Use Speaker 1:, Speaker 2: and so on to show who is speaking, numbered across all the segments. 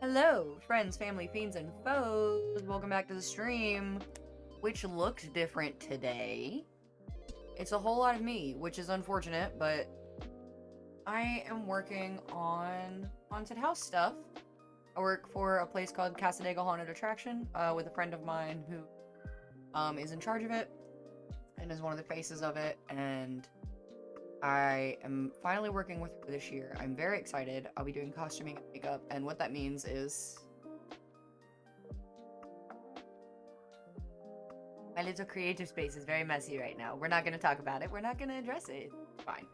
Speaker 1: Hello, friends, family, fiends, and foes. Welcome back to the stream, which looks different today. It's a whole lot of me, which is unfortunate, but I am working on haunted house stuff. I work for a place called Cassadaga Haunted Attraction with a friend of mine who is in charge of it and is one of the faces of it, and I am finally working with her this year. I'm very excited. I'll be doing costuming and makeup, and what that means is my little creative space is very messy right now. We're not going to talk about it. We're not going to address it. It's fine.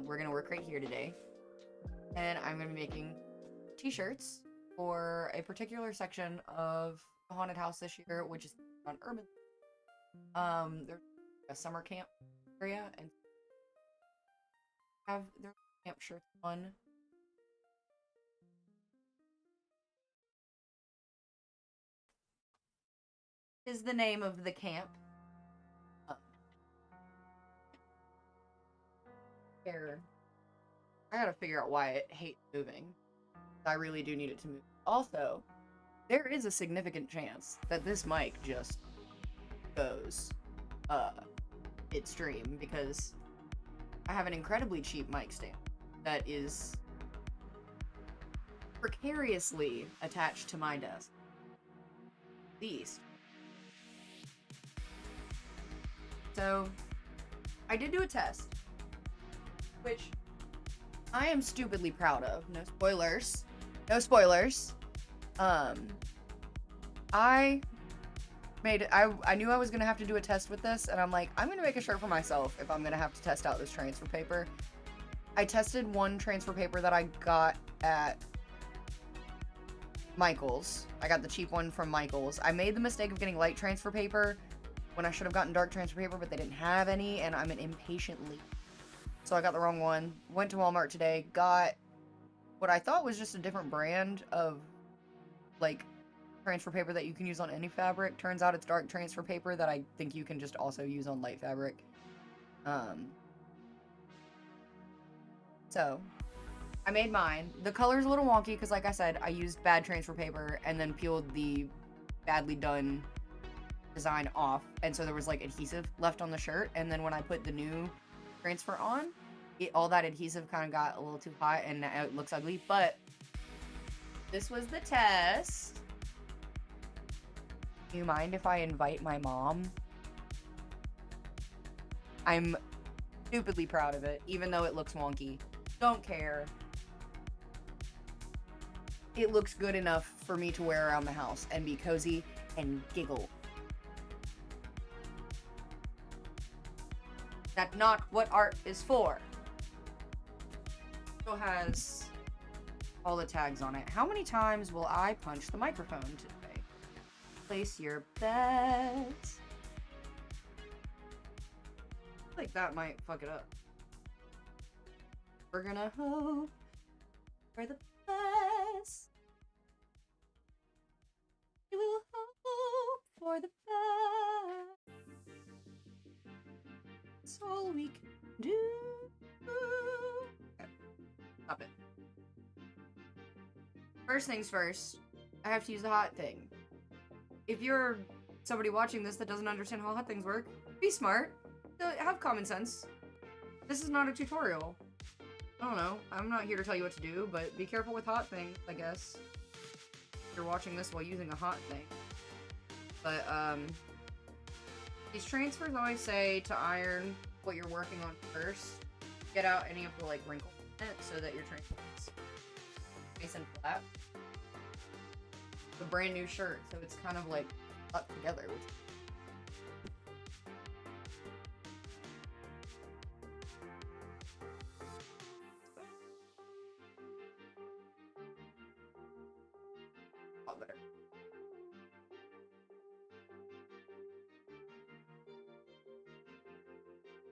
Speaker 1: We're going to work right here today, and I'm going to be making t-shirts for a particular section of the haunted house this year, which is on urban. There's a summer camp area, and have their camp shirts on. Is the name of the camp. Here. I gotta figure out why it hates moving. I really do need it to move. Also, there is a significant chance that this mic just goes midstream because I have an incredibly cheap mic stand that is precariously attached to my desk. These. So, I did do a test, which I am stupidly proud of. No spoilers. No spoilers. I knew I was gonna have to do a test with this, and I'm like, I'm gonna make a shirt for myself if I'm gonna have to test out this transfer paper. I tested one transfer paper that I got at Michael's. I got the cheap one from Michael's. I made the mistake of getting light transfer paper when I should have gotten dark transfer paper, but they didn't have any, and I'm an impatient leak. So I got the wrong one. Went to Walmart today, got what I thought was just a different brand of, like, transfer paper that you can use on any fabric. Turns out it's dark transfer paper that I think you can just also use on light fabric. So, I made mine. The color's a little wonky because, like I said, I used bad transfer paper and then peeled the badly done design off, and so there was like adhesive left on the shirt, and then when I put the new transfer on, all that adhesive kind of got a little too hot and now it looks ugly. But this was the test. Do you mind if I invite my mom? I'm stupidly proud of it, even though it looks wonky. Don't care. It looks good enough for me to wear around the house and be cozy and giggle. That's not what art is for. It has all the tags on it. How many times will I punch the microphone today? Place your bets. I feel like that might fuck it up. We're gonna hope for the best. We will hope for the best. That's all we can do. Okay. Stop it. First things first, I have to use the hot thing. If you're somebody watching this that doesn't understand how hot things work, be smart. Have common sense. This is not a tutorial. I don't know. I'm not here to tell you what to do, but be careful with hot things, I guess. If you're watching this while using a hot thing. But, these transfers always say to iron what you're working on first. Get out any of the, like, wrinkles in it so that your transfer is nice and flat. It's a brand new shirt, so it's kind of, like, up together, which better.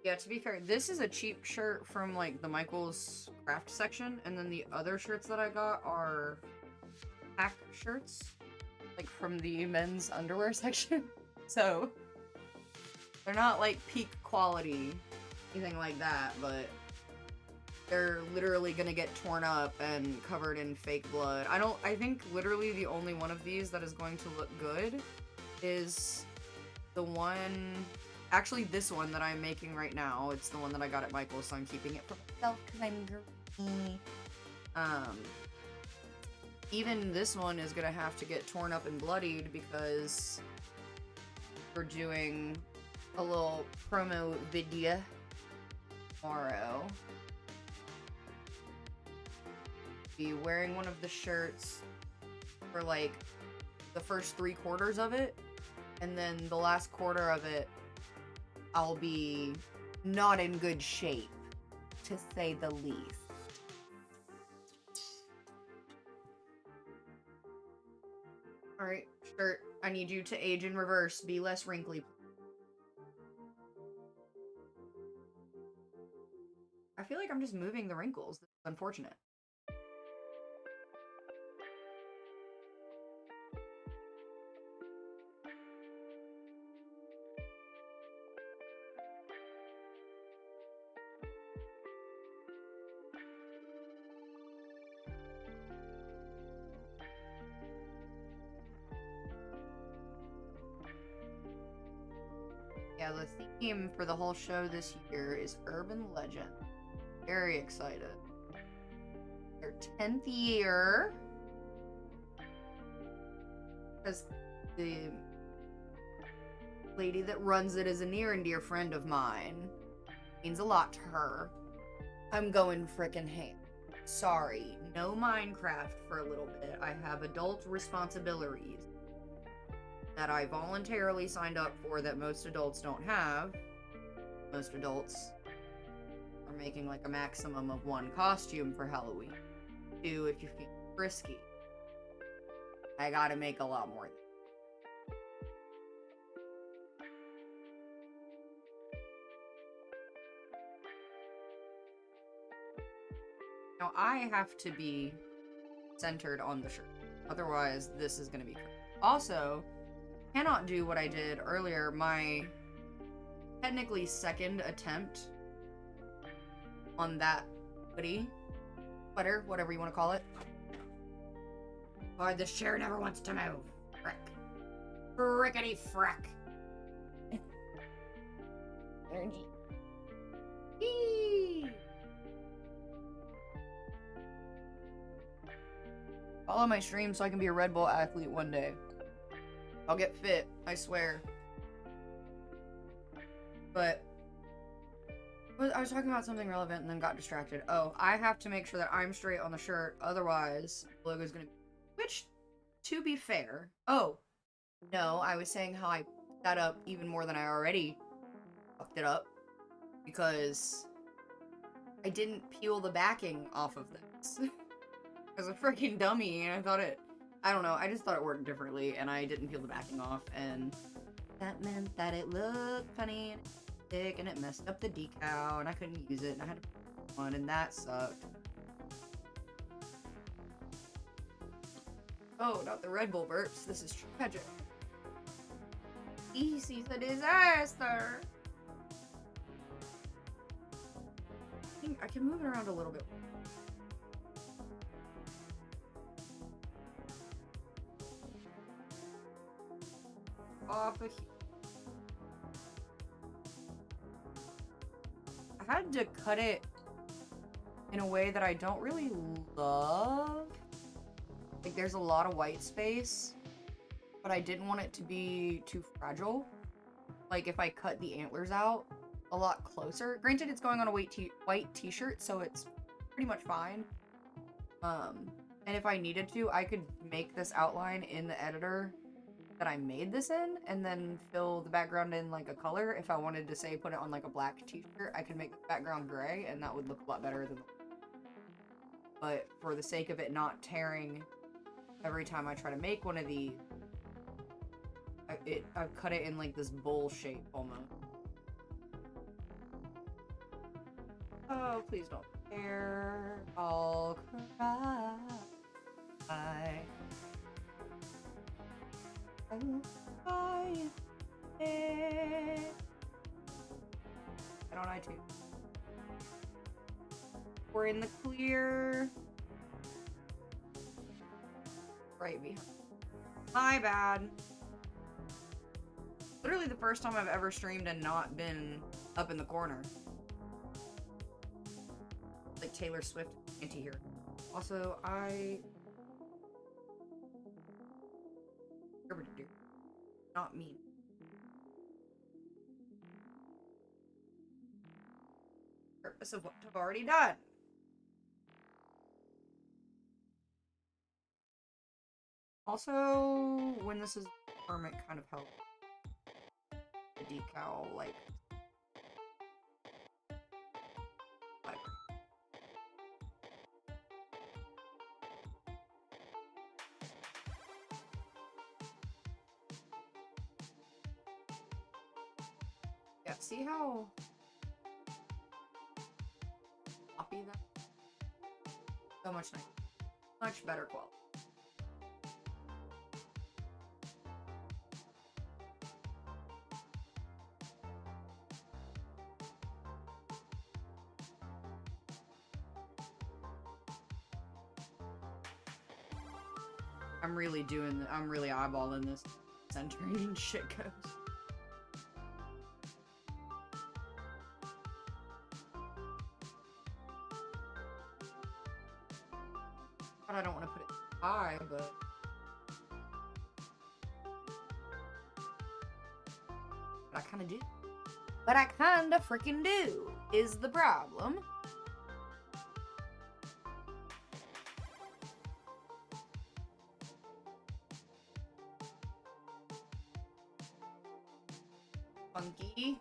Speaker 1: Yeah, to be fair, this is a cheap shirt from, like, the Michael's craft section, and then the other shirts that I got are pack shirts, like, from the men's underwear section. So, they're not, like, peak quality, anything like that, but they're literally gonna get torn up and covered in fake blood. I think literally the only one of these that is going to look good is the one, actually this one that I'm making right now. It's the one that I got at Michael's, so I'm keeping it for myself because I'm green. Even this one is gonna have to get torn up and bloodied because we're doing a little promo video tomorrow. Be wearing one of the shirts for like the first 3/4 of it, and then the last quarter of it I'll be not in good shape, to say the least. Alright, shirt, I need you to age in reverse, be less wrinkly. I feel like I'm just moving the wrinkles. This is unfortunate. Yeah, the theme for the whole show this year is urban legend. Very excited. Their 10th year. Because the lady that runs it is a near and dear friend of mine. Means a lot to her. I'm going frickin' ham. Sorry, no Minecraft for a little bit. I have adult responsibilities that I voluntarily signed up for that most adults don't have. Most adults are making like a maximum of 1 costume for Halloween. 2 if you feel frisky. I gotta make a lot more. Now I have to be centered on the shirt. Otherwise, this is gonna be crazy. Also, cannot do what I did earlier. My technically second attempt on that hoodie, sweater, whatever you want to call it. Boy, this chair never wants to move. Frick. Frickety frick. Energy. Eee. Follow my stream so I can be a Red Bull athlete one day. I'll get fit, I swear. But I was talking about something relevant and then got distracted. Oh, I have to make sure that I'm straight on the shirt, otherwise the logo's gonna be... Which, to be fair... Oh, no, I was saying how I put that up even more than I already fucked it up. Because I didn't peel the backing off of this. I was a freaking dummy, and I thought it... I don't know, I just thought it worked differently, and I didn't peel the backing off, and that meant that it looked funny and thick, and it messed up the decal, and I couldn't use it, and I had to put one, and that sucked. Oh, not the Red Bull burps, this is tragic. This is a disaster! I can move it around a little bit. Off of here. I had to cut it in a way that I don't really love. Like, there's a lot of white space, but I didn't want it to be too fragile. Like, if I cut the antlers out a lot closer. Granted, it's going on a white t-shirt, so it's pretty much fine. And if I needed to, I could make this outline in the editor that I made this in, and then fill the background in like a color. If I wanted to say put it on like a black t-shirt, I could make the background gray, and that would look a lot better than. But for the sake of it not tearing every time I try to make one of these, I've cut it in like this bowl shape almost. Oh, please don't care. I'll cry. Get on iTunes. We're in the clear. Right behind. My bad. Literally the first time I've ever streamed and not been up in the corner. Like Taylor Swift anti-hero. Also, not me. Purpose of what I've already done. Also, when this is firm, it kind of helps. The decal, like. Yeah, see how floppy that? So much nicer. Much better quality. I'm really eyeballing this centering shit goes. I don't want to put it high, but I kind of do. But I kind of freaking do, is the problem. Funky.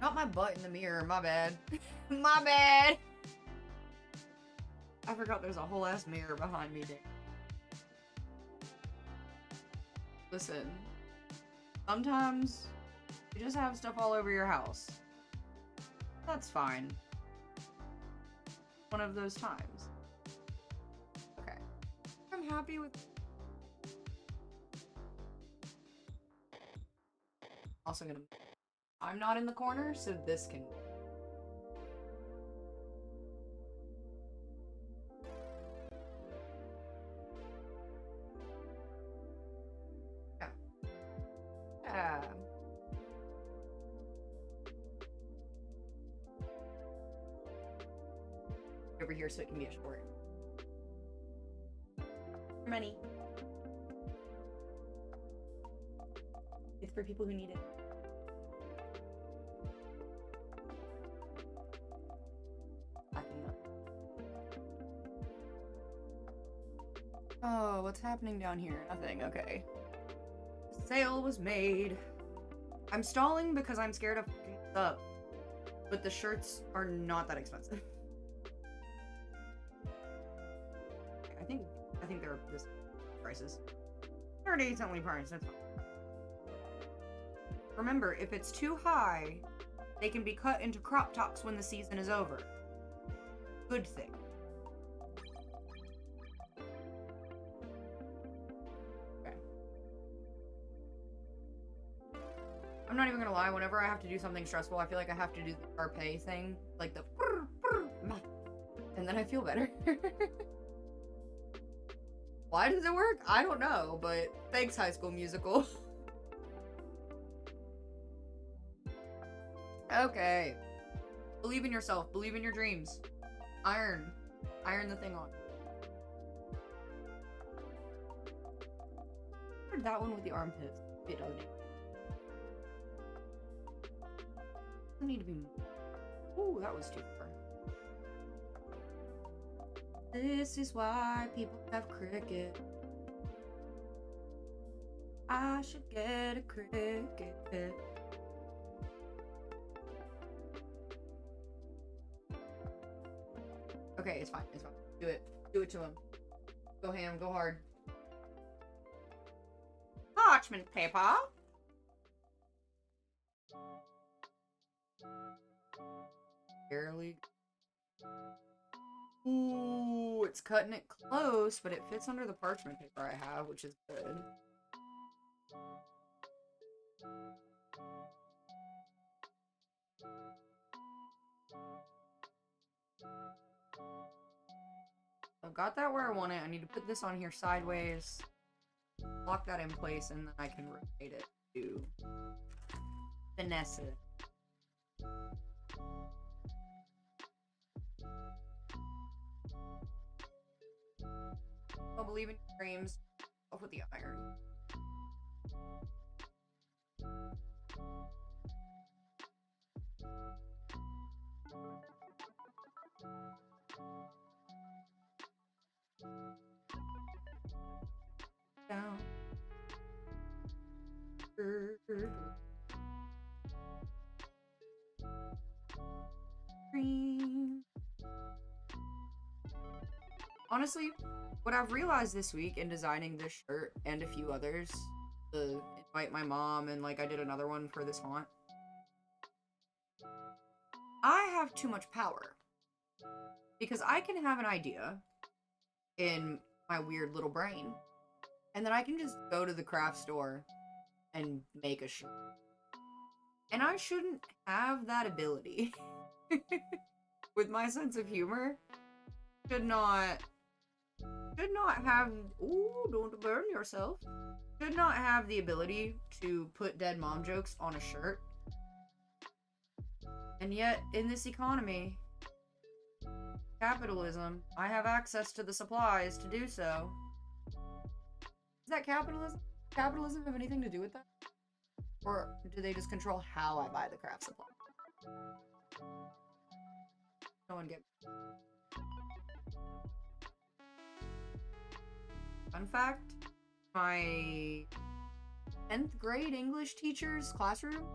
Speaker 1: Not my butt in the mirror, my bad. My bad! I forgot there's a whole ass mirror behind me, dude. Listen. Sometimes you just have stuff all over your house. That's fine. One of those times. Okay. I'm happy with... Also gonna... I'm not in the corner, so this can... Yeah. Yeah. Over here so it can be a short. Many. It's for people who need it. Oh, what's happening down here? Nothing. Okay. The sale was made. I'm stalling because I'm scared of fucking this up. But the shirts are not that expensive. I think they're this prices. They're decently priced, that's fine. Remember, if it's too high, they can be cut into crop tops when the season is over. Good thing. Okay. I'm not even gonna lie, whenever I have to do something stressful, I feel like I have to do the Carpe thing. Like the... And then I feel better. Why does it work? I don't know, but thanks, High School Musical. Okay. Believe in yourself. Believe in your dreams. Iron. Iron the thing on. I heard that one with the armpits. It doesn't need to be... Ooh, that was too far. This is why people have cricket. I should get a cricket. Okay, it's fine. It's fine. Do it. Do it to him. Go ham. Go hard. Parchment paper. barely. Ooh, it's cutting it close, but it fits under the parchment paper I have, which is good. I've got that where I want it. I need to put this on here sideways, lock that in place, and then I can rotate it to finesse it. I'll believe in your dreams. Off with the iron. Down. Green. Honestly, what I've realized this week in designing this shirt and a few others, to invite my mom, and like I did another one for this haunt, I have too much power. Because I can have an idea in my weird little brain, and then I can just go to the craft store and make a shirt. And I shouldn't have that ability. With my sense of humor, should not have, ooh, don't burn yourself. Should not have the ability to put dead mom jokes on a shirt. And yet, in this economy, capitalism, I have access to the supplies to do so. Is that capitalism? Capitalism have anything to do with that? Or do they just control how I buy the craft supply? No one get me. Fun fact, my 10th grade English teacher's classroom,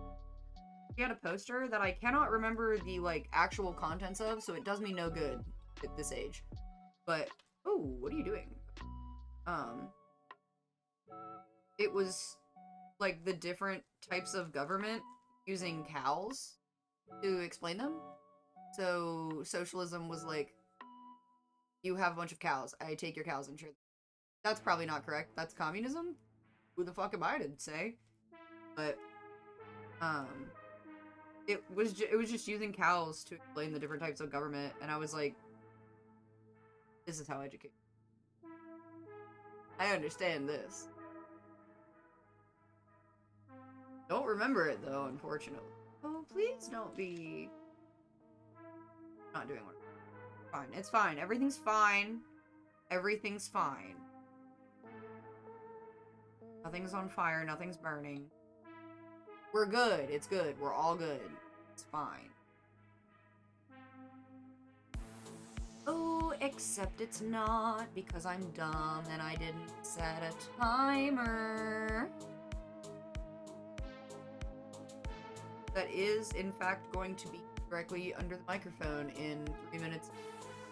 Speaker 1: she had a poster that I cannot remember the, like, actual contents of, so it does me no good at this age. But, oh, what are you doing? It was, like, the different types of government using cows to explain them. So, socialism was like, you have a bunch of cows, I take your cows and share them. That's probably not correct. That's communism? Who the fuck am I to say? But, it was just using cows to explain the different types of government, and I was like, this is how education. I understand this. Don't remember it though, unfortunately. Oh, please don't be not doing what. Fine. It's fine. Everything's fine. Everything's fine. Nothing's on fire. Nothing's burning. We're good. It's good. We're all good. It's fine. Oh, except it's not, because I'm dumb and I didn't set a timer. That is, in fact, going to be directly under the microphone in 3 minutes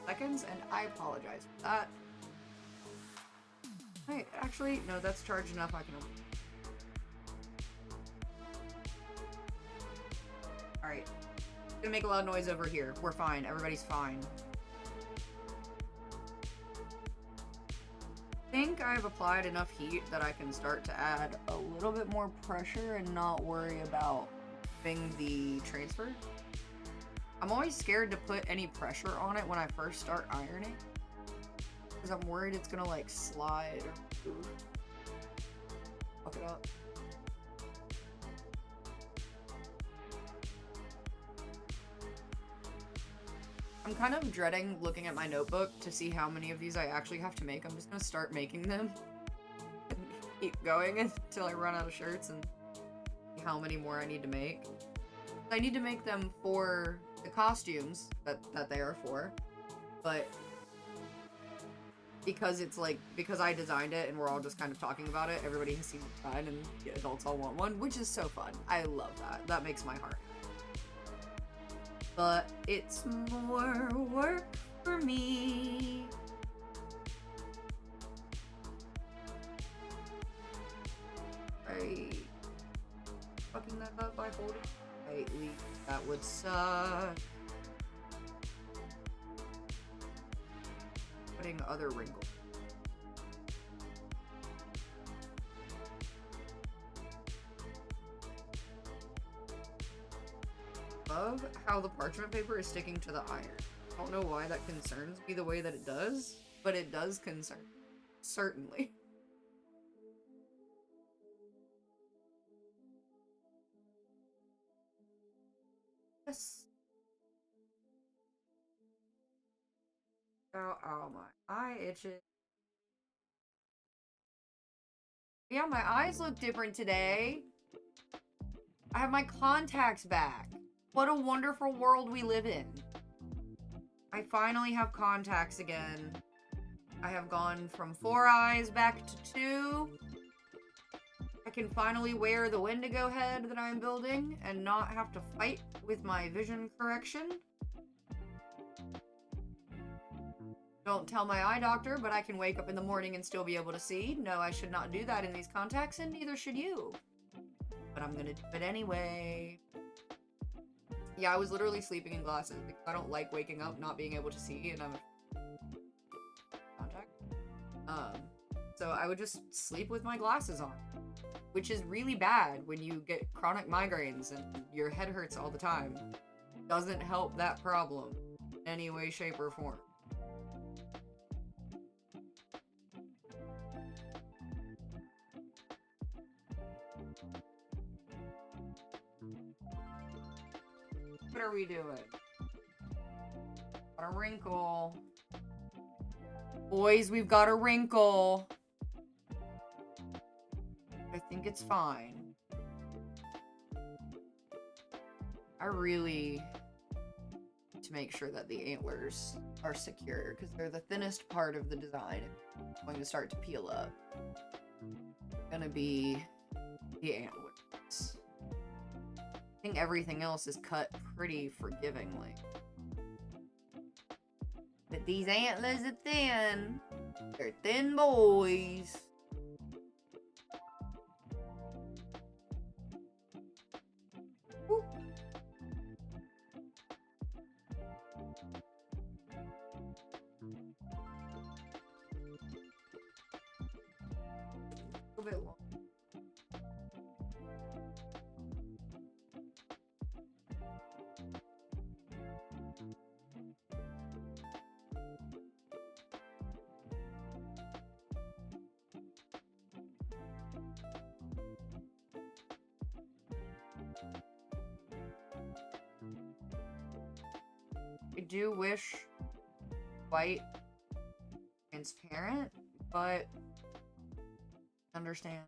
Speaker 1: seconds, and I apologize for that. Wait, actually, no, that's charged enough. I can open it. Alright. Gonna make a loud noise over here. We're fine. Everybody's fine. I think I've applied enough heat that I can start to add a little bit more pressure and not worry about the transfer. I'm always scared to put any pressure on it when I first start ironing, because I'm worried it's gonna like slide or move. Fuck it up. I'm kind of dreading looking at my notebook to see how many of these I actually have to make. I'm just gonna start making them and keep going until I run out of shirts and how many more I need to make. I need to make them for the costumes that they are for, but because it's like, because I designed it and we're all just kind of talking about it, everybody has seen the design and the adults all want one, which is so fun. I love that. That makes my heart happy. But it's more work for me. Right. Fucking that up by holding tightly. That would suck. putting other wrinkles. Love how the parchment paper is sticking to the iron. I don't know why that concerns me the way that it does, but it does concern me. Certainly. Yes. Ow, ow, my eye itches. Yeah, my eyes look different today. I have my contacts back. What a wonderful world we live in. I finally have contacts again. I have gone from 4 eyes back to 2. I can finally wear the Wendigo head that I'm building and not have to fight with my vision correction. Don't tell my eye doctor, but I can wake up in the morning and still be able to see. No, I should not do that in these contacts, and neither should you. But I'm gonna do it anyway. Yeah, I was literally sleeping in glasses because I don't like waking up not being able to see, and I'm a contact. So I would just sleep with my glasses on, which is really bad when you get chronic migraines and your head hurts all the time. Doesn't help that problem in any way, shape, or form. What are we doing? Got a wrinkle. Boys, we've got a wrinkle. I think it's fine. I really need to make sure that the antlers are secure because they're the thinnest part of the design. It's going to start to peel up. It's gonna be the antlers. I think everything else is cut pretty forgivingly. But these antlers are thin. They're thin boys. Woo. A bit long. I do wish white transparent, but understand.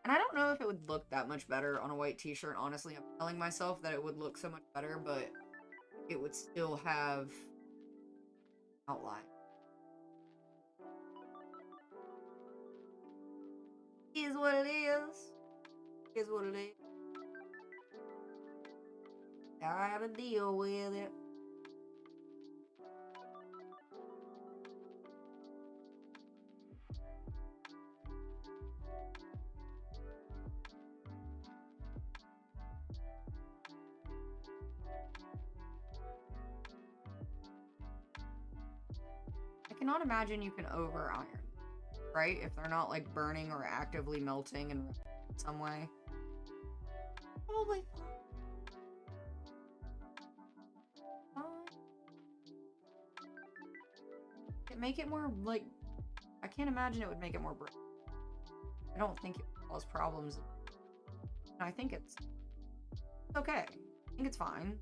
Speaker 1: And I don't know if it would look that much better on a white t-shirt, honestly. I'm telling myself that it would look so much better, but it would still have outline. Is what it is. Is what it is. I gotta deal with it. I cannot imagine you can over iron, right? If they're not like burning or actively melting in some way. Probably fine. Make it more like, I can't imagine it would make it more bright. I don't think it would cause problems. And I think it's okay. I think it's fine.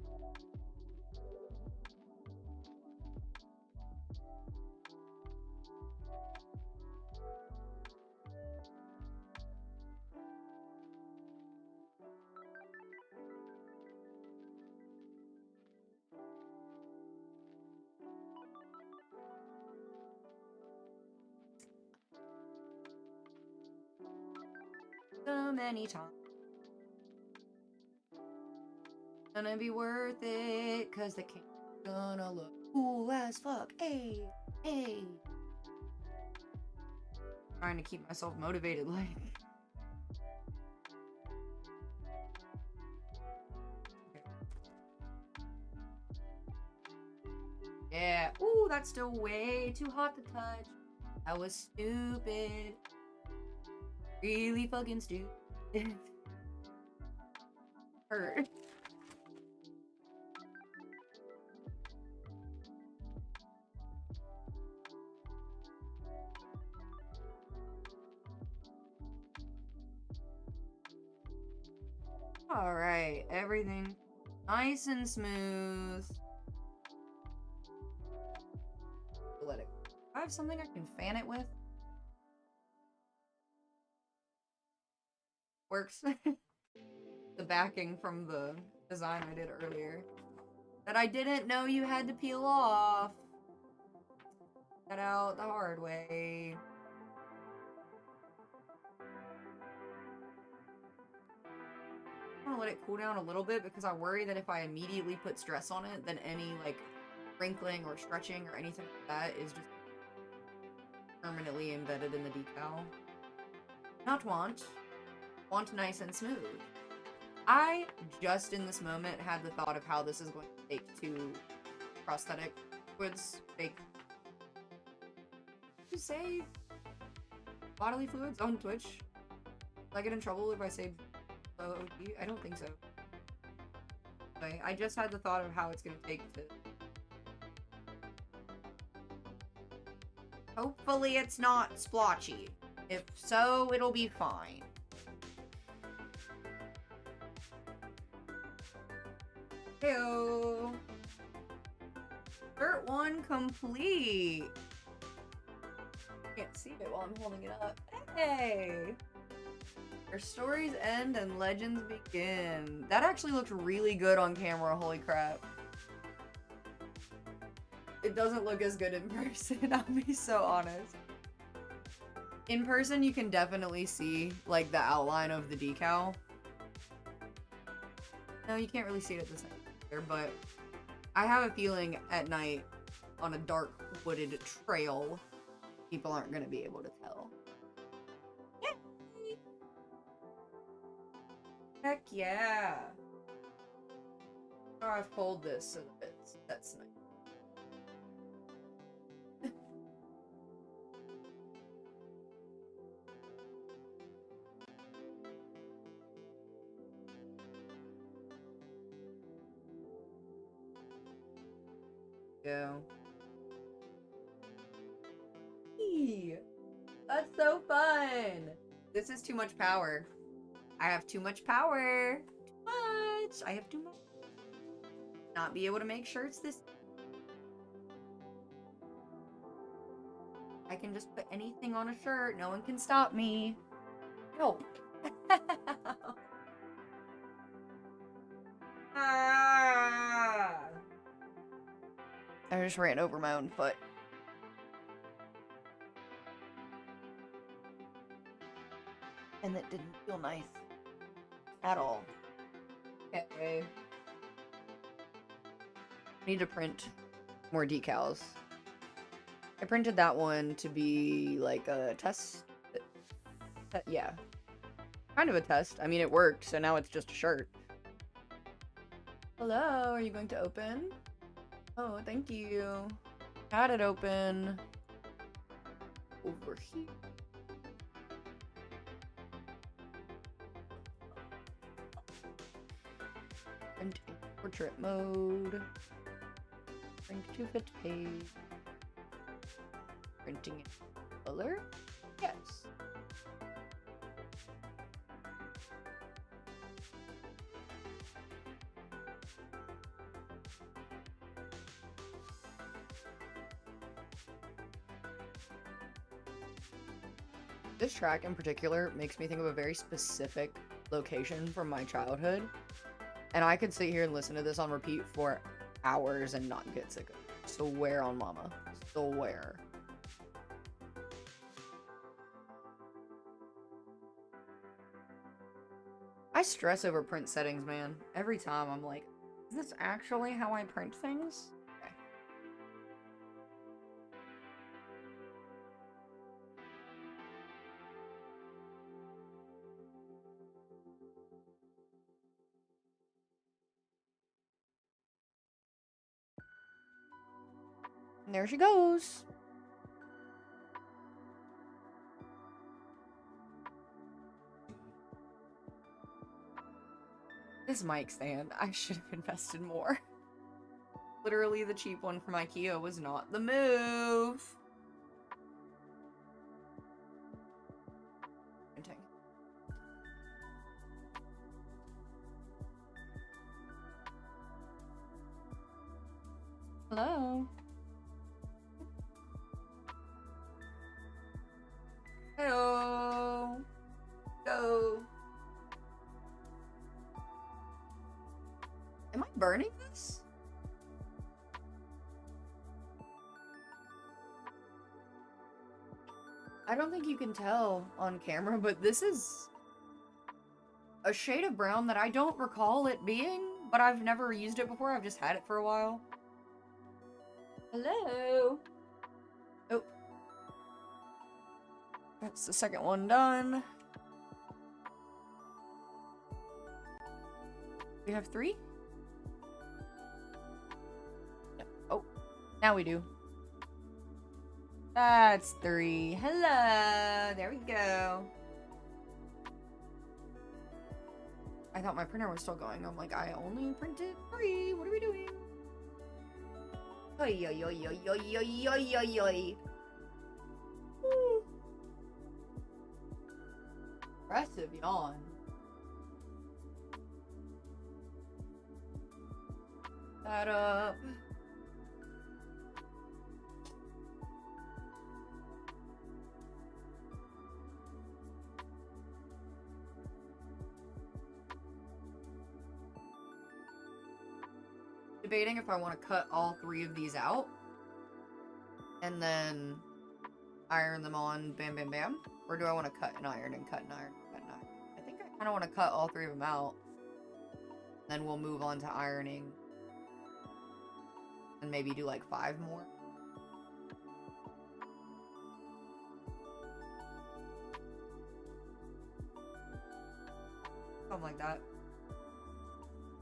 Speaker 1: So many times. Gonna be worth it, cause the king's gonna look cool as fuck. Hey, hey. Trying to keep myself motivated, like. Yeah. Ooh, that's still way too hot to touch. That was stupid. Really fucking stupid. Hurt. Alright, everything nice and smooth. Let it. I have something I can fan it with. Works. The backing from the design I did earlier. That I didn't know you had to peel off. Got out the hard way. I'm gonna let it cool down a little bit because I worry that if I immediately put stress on it, then any like wrinkling or stretching or anything like that is just permanently embedded in the decal. Not want. Want nice and smooth. I just in this moment had the thought of how this is going to take to prosthetic fluids, fake. You say bodily fluids on Twitch? Will I get in trouble if I say OD? I don't think so. Okay, I just had the thought of how it's gonna take to. Hopefully it's not splotchy. If so, it'll be fine. Heyo. Shirt 1 complete. Can't see it while I'm holding it up. Hey! Our stories end and legends begin. That actually looked really good on camera, holy crap. It doesn't look as good in person, I'll be so honest. In person, you can definitely see, like, the outline of the decal. No, you can't really see it at the same time, but I have a feeling at night on a dark wooded trail, people aren't going to be able to tell. Yay! Heck yeah! Oh, I've pulled this so that that's nice. Go. That's so fun! This is too much power. I have too much power. Too much. I have too much. Not be able to make shirts this. I can just put anything on a shirt. No one can stop me. Help. Ah. I just ran over my own foot. And it didn't feel nice. At all. Okay. I need to print more decals. I printed that one to be like a test. Yeah. Kind of a test. I mean, it worked, so now it's just a shirt. Hello, are you going to open? Oh, thank you. Had it open. Over here. Print in portrait mode. Print to fit page. Printing in color? Yes. This track in particular makes me think of a very specific location from my childhood. And I could sit here and listen to this on repeat for hours and not get sick of it. Swear on mama. Swear. I stress over print settings, man. Every time I'm like, is this actually how I print things? Okay. And there she goes. This mic stand, I should have invested more. Literally, the cheap one from IKEA was not the move. Hello. Hello. Go. Am I burning this? I don't think you can tell on camera, but this is a shade of brown that I don't recall it being, but I've never used it before. I've just had it for a while. Hello. Oh. That's the second one done. We have 3? No. Oh, now we do. That's 3. Hello. There we go. I thought my printer was still going. I'm like, I only printed 3. What are we doing? Oi, oi, oi, oi, oi, oi, oi, oi, oi. Impressive yawn. That up. Debating if I want to cut all 3 of these out and then iron them on bam bam bam, or do I want to cut and iron and cut and iron and cut and iron? I think I kind of want to cut all 3 of them out, then we'll move on to ironing and maybe do like 5 more. Something like that.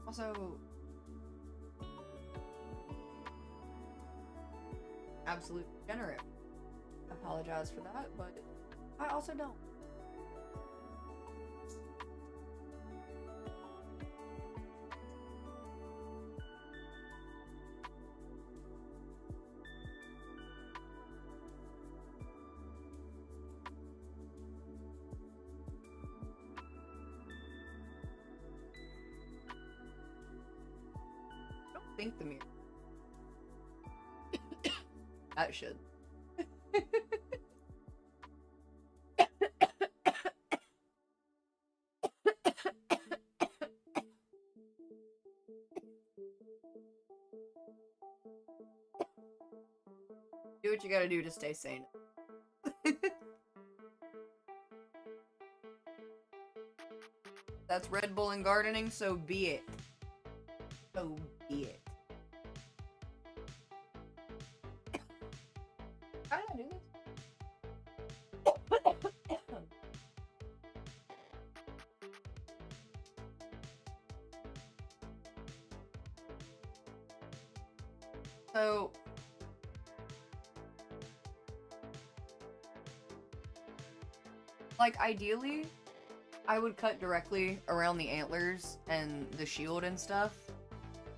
Speaker 1: Also, absolute degenerate. I apologize for that, but I also don't. I don't think the mirror. That should. Do what you gotta do to stay sane. That's Red Bull and gardening, so be it. So be it. How did I do this? So, like, ideally, I would cut directly around the antlers and the shield and stuff,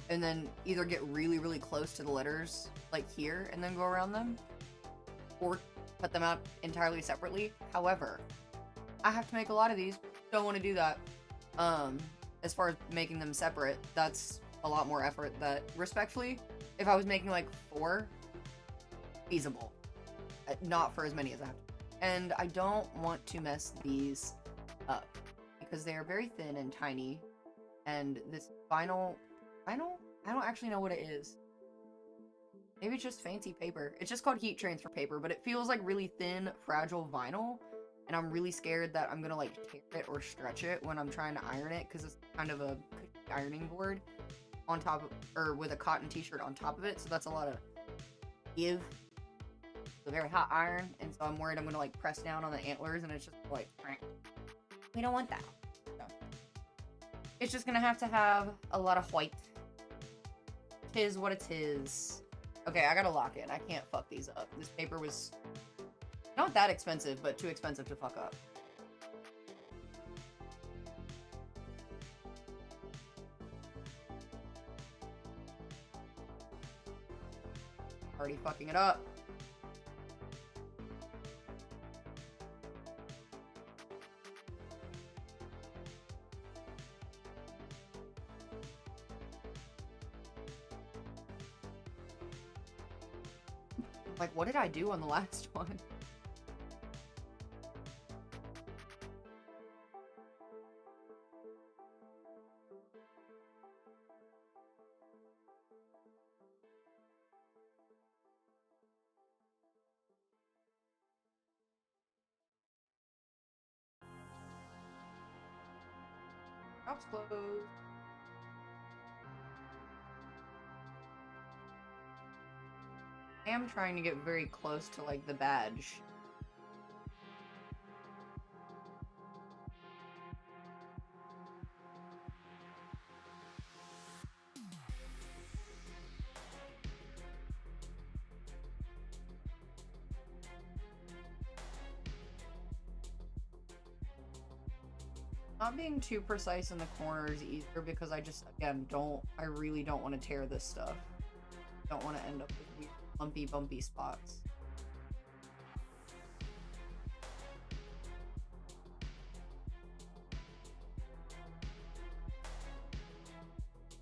Speaker 1: and then either get really, really close to the letters, like here, and then go around them, or cut them out entirely separately. However, I have to make a lot of these. Don't want to do that. As far as making them separate, that's a lot more effort that, respectfully, if I was making like 4, feasible. Not for as many as I have to. And I don't want to mess these up because they are very thin and tiny. And this vinyl, I don't actually know what it is. Maybe it's just fancy paper. It's just called heat transfer paper, but it feels like really thin, fragile vinyl. And I'm really scared that I'm gonna like tear it or stretch it when I'm trying to iron it because it's kind of a ironing board on top of, or with a cotton t-shirt on top of it. So that's a lot of give. It's a very hot iron, and so I'm worried I'm gonna like press down on the antlers and it's just like, we don't want that. So, it's just gonna have a lot of white. Tis what it is. Okay, I gotta lock in. I can't fuck these up. This paper was not that expensive, but too expensive to fuck up. Already fucking it up. Like, what did I do on the last one? Shop's closed. I am trying to get very close to, like, the badge. Not being too precise in the corners either, because I just, again, I really don't want to tear this stuff. Don't want to end up with weird, lumpy, bumpy spots.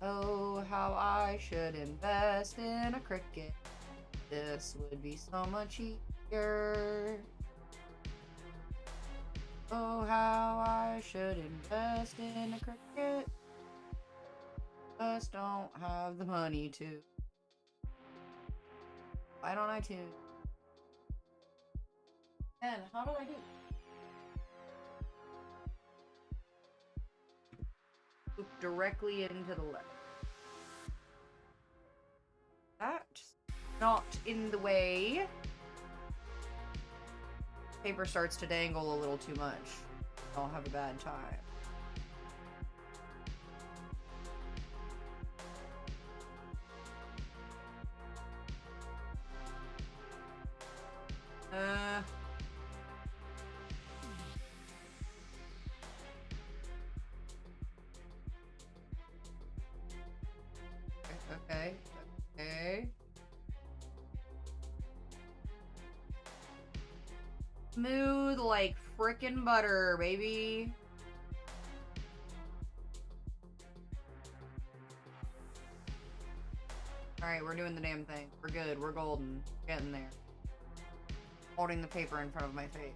Speaker 1: Oh, how I should invest in a cricket. This would be so much easier. Oh, how I should invest in a cricket. Just don't have the money to. Why don't I tune? And how do I do? Loop directly into the left. That's not in the way. Paper starts to dangle a little too much. I'll have a bad time. Okay. Smooth like frickin' butter, baby. Alright, we're doing the damn thing. We're good. We're golden. Getting there. Holding the paper in front of my face.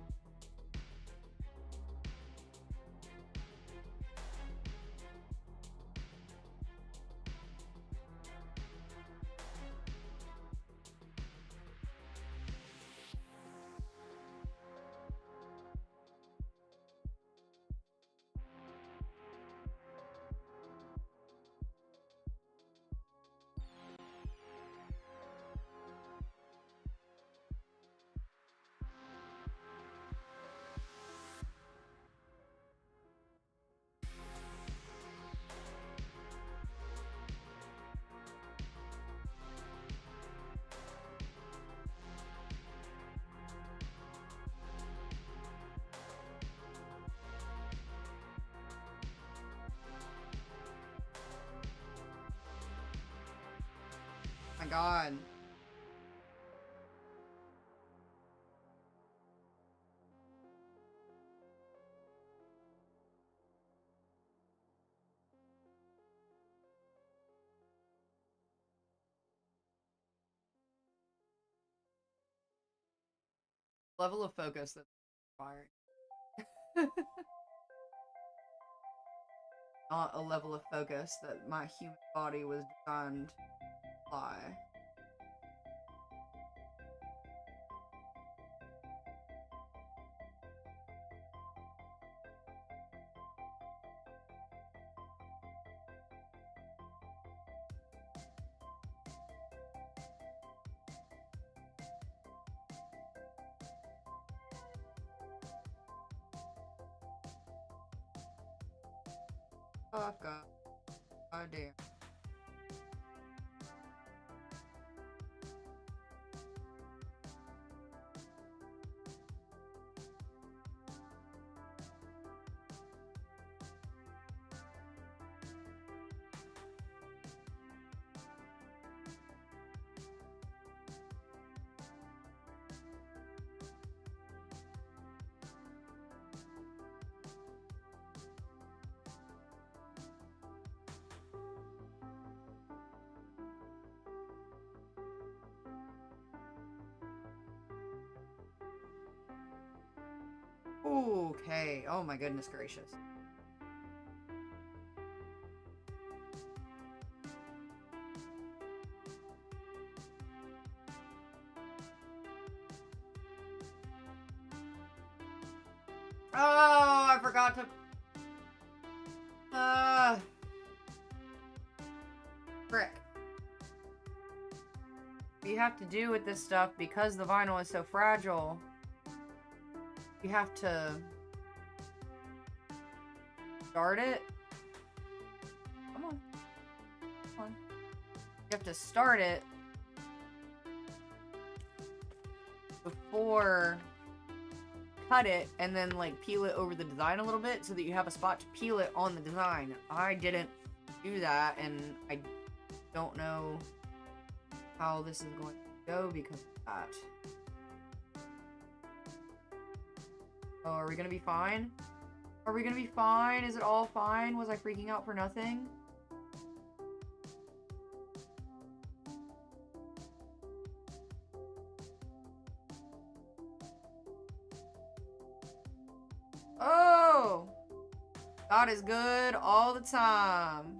Speaker 1: My God. Level of focus that's required. Not a level of focus that my human body was designed to apply. Fuck up. God damn. Okay. Oh my goodness gracious. Oh, I forgot to... Frick. What you have to do with this stuff, because the vinyl is so fragile, you have to start it. Come on. Come on. You have to start it before cut it, and then like peel it over the design a little bit so that you have a spot to peel it on the design. I didn't do that, and I don't know how this is going to go because of that. Oh, are we gonna be fine? Are we gonna be fine? Is it all fine? Was I freaking out for nothing? Oh! God is good all the time.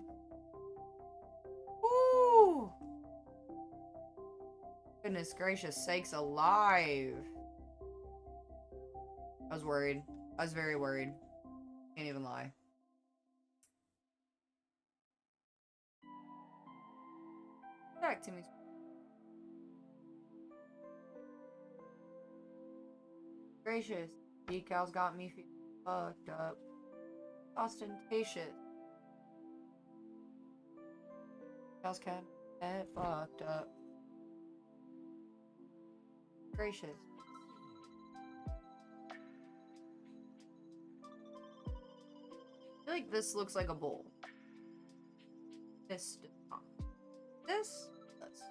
Speaker 1: Woo! Goodness gracious sakes alive. I was worried. I was very worried. Can't even lie. Back to me. Gracious. Decals got me feeling fucked up. Ostentatious. Decals can get fucked up. Gracious. I feel like this looks like a bowl. This does not. This does.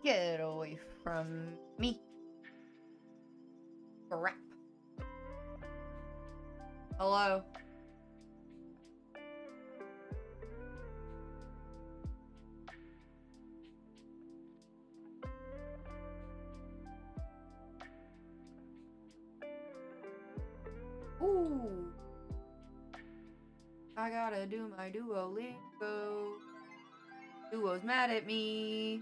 Speaker 1: Get away from me. Crap. Hello. Ooh. I gotta do my Duolingo. Duo's mad at me.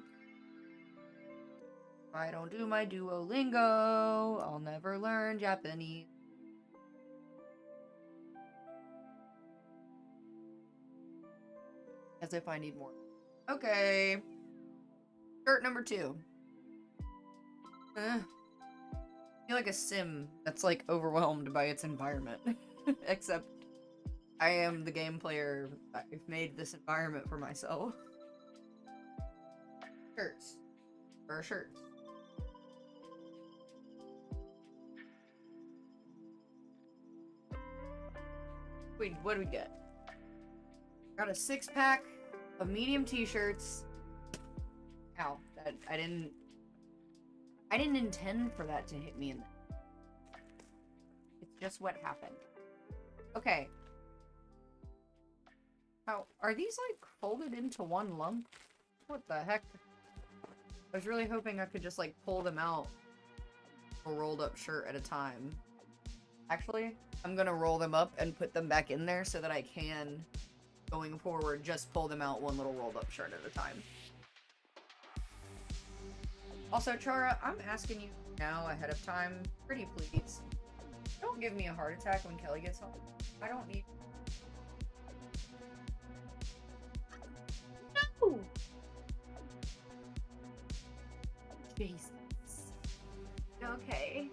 Speaker 1: If I don't do my Duolingo, I'll never learn Japanese. As if I need more. Okay. Shirt number 2. I feel like a sim that's like overwhelmed by its environment. Except I am the game player. I've made this environment for myself. Shirts. Or shirts. Wait, what do we get? Got a 6-pack of medium t-shirts. Ow, that I didn't intend for that to hit me in the... It's just what happened. Okay. How are these like folded into one lump? What the heck? I was really hoping I could just like pull them out a rolled up shirt at a time. Actually, I'm gonna roll them up and put them back in there so that I can, going forward, just pull them out one little rolled up shirt at a time. Also, Chara, I'm asking you now ahead of time, pretty please, don't give me a heart attack when Kelly gets home. I don't need... No! Jesus. Okay.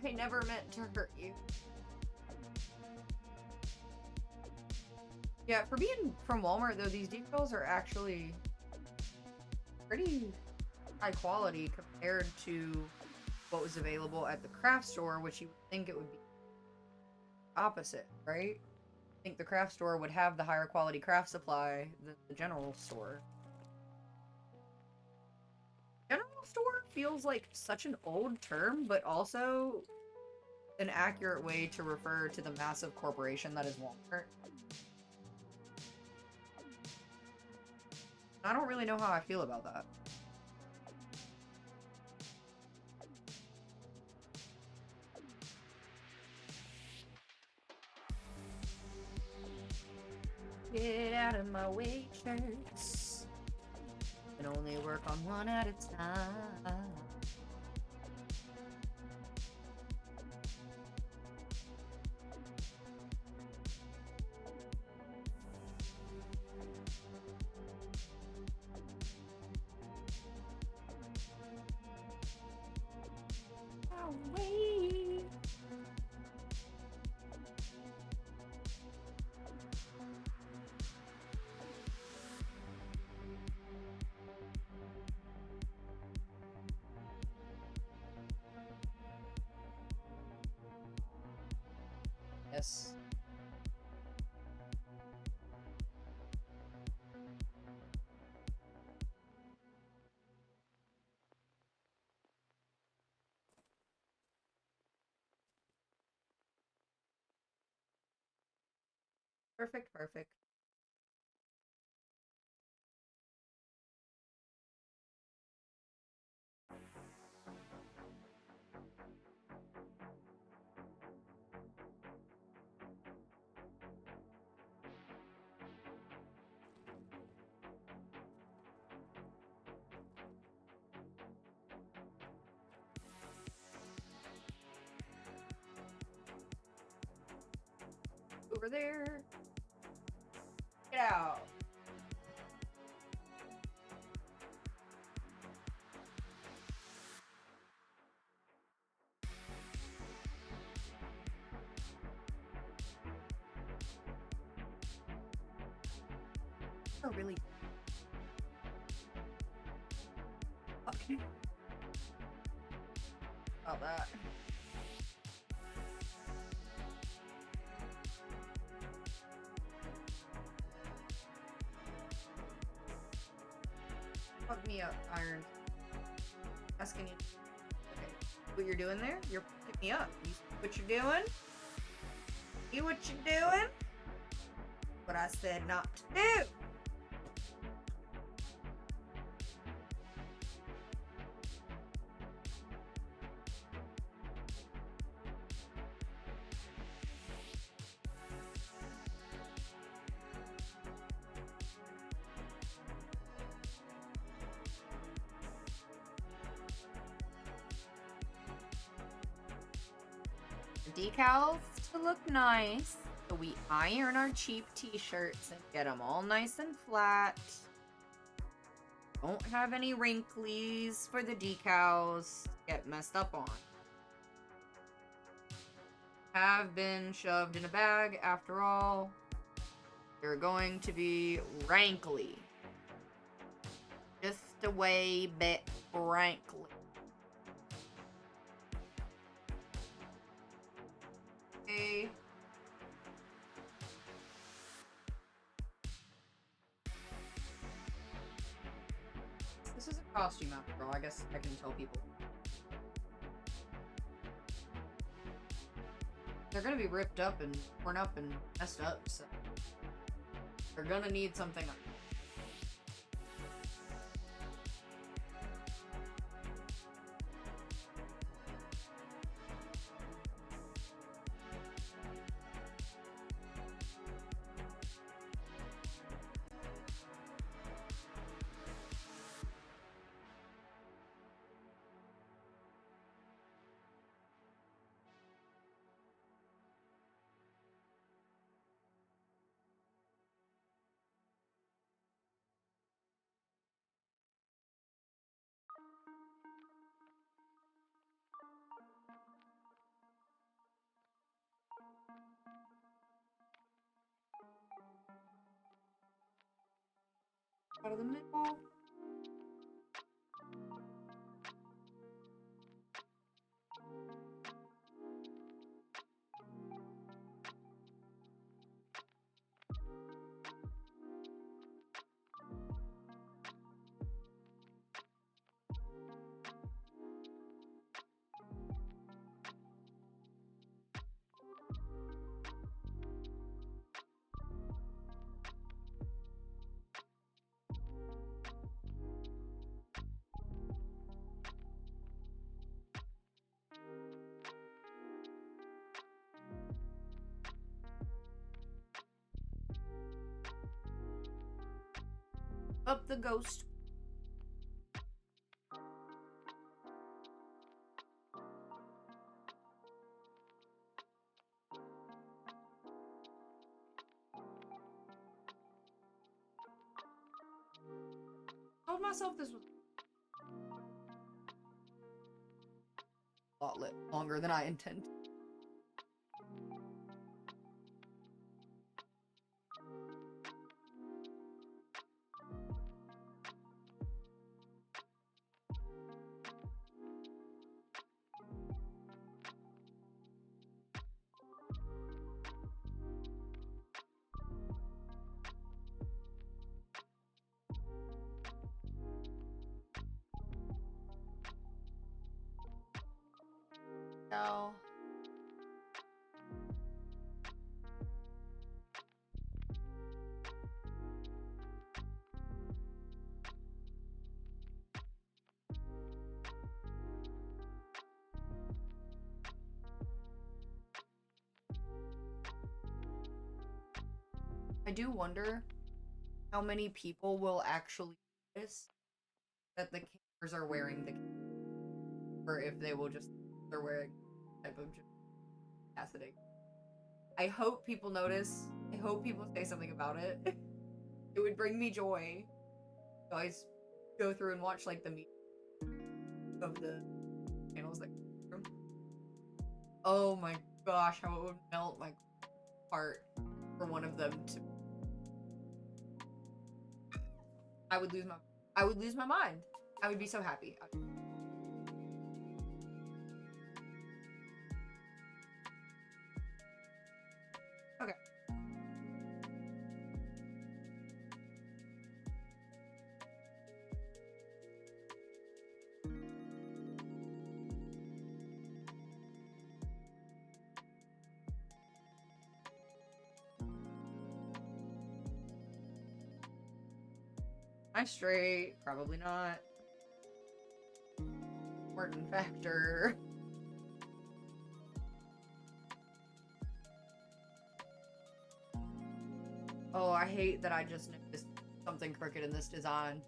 Speaker 1: I never meant to hurt you. Yeah, for being from Walmart, though, these decals are actually pretty high quality compared to what was available at the craft store, which you would think it would be opposite, right? I think the craft store would have the higher quality craft supply than the general store. General store feels like such an old term, but also an accurate way to refer to the massive corporation that is Walmart. I don't really know how I feel about that. Get out of my way, shirts. And only work on one at a time. Away. Yes. Perfect, perfect. Over there. Get out. Oh, really? Okay. About that. Fuck me up, Iron. Asking you. Okay. What you're doing there? You're fucking me up. You see what you're doing? See what you're doing? What I said not to do. Decals to look nice, so we iron our cheap t-shirts and get them all nice and flat. Don't have any wrinkles for the decals get messed up on. Have been shoved in a bag after all. They're going to be rankly. Just a way bit rankly. Okay. This is a costume after all. I guess I can tell people. They're gonna be ripped up and torn up and messed up, so they're gonna need something. Out of the middle. up the ghost. I told myself this was a lot longer than I intended. No. I do wonder how many people will actually notice that the campers are wearing the or if they will just they're wearing type of Cassadaga. I hope people notice. I hope people say something about it. It would bring me joy. So I go through and watch like the meat of the channels that come through. Oh my gosh, how it would melt my heart for one of them to. I would lose my mind. I would be so happy. Okay. Am I straight? Probably not. Important factor. Oh, I hate that I just noticed something crooked in this design.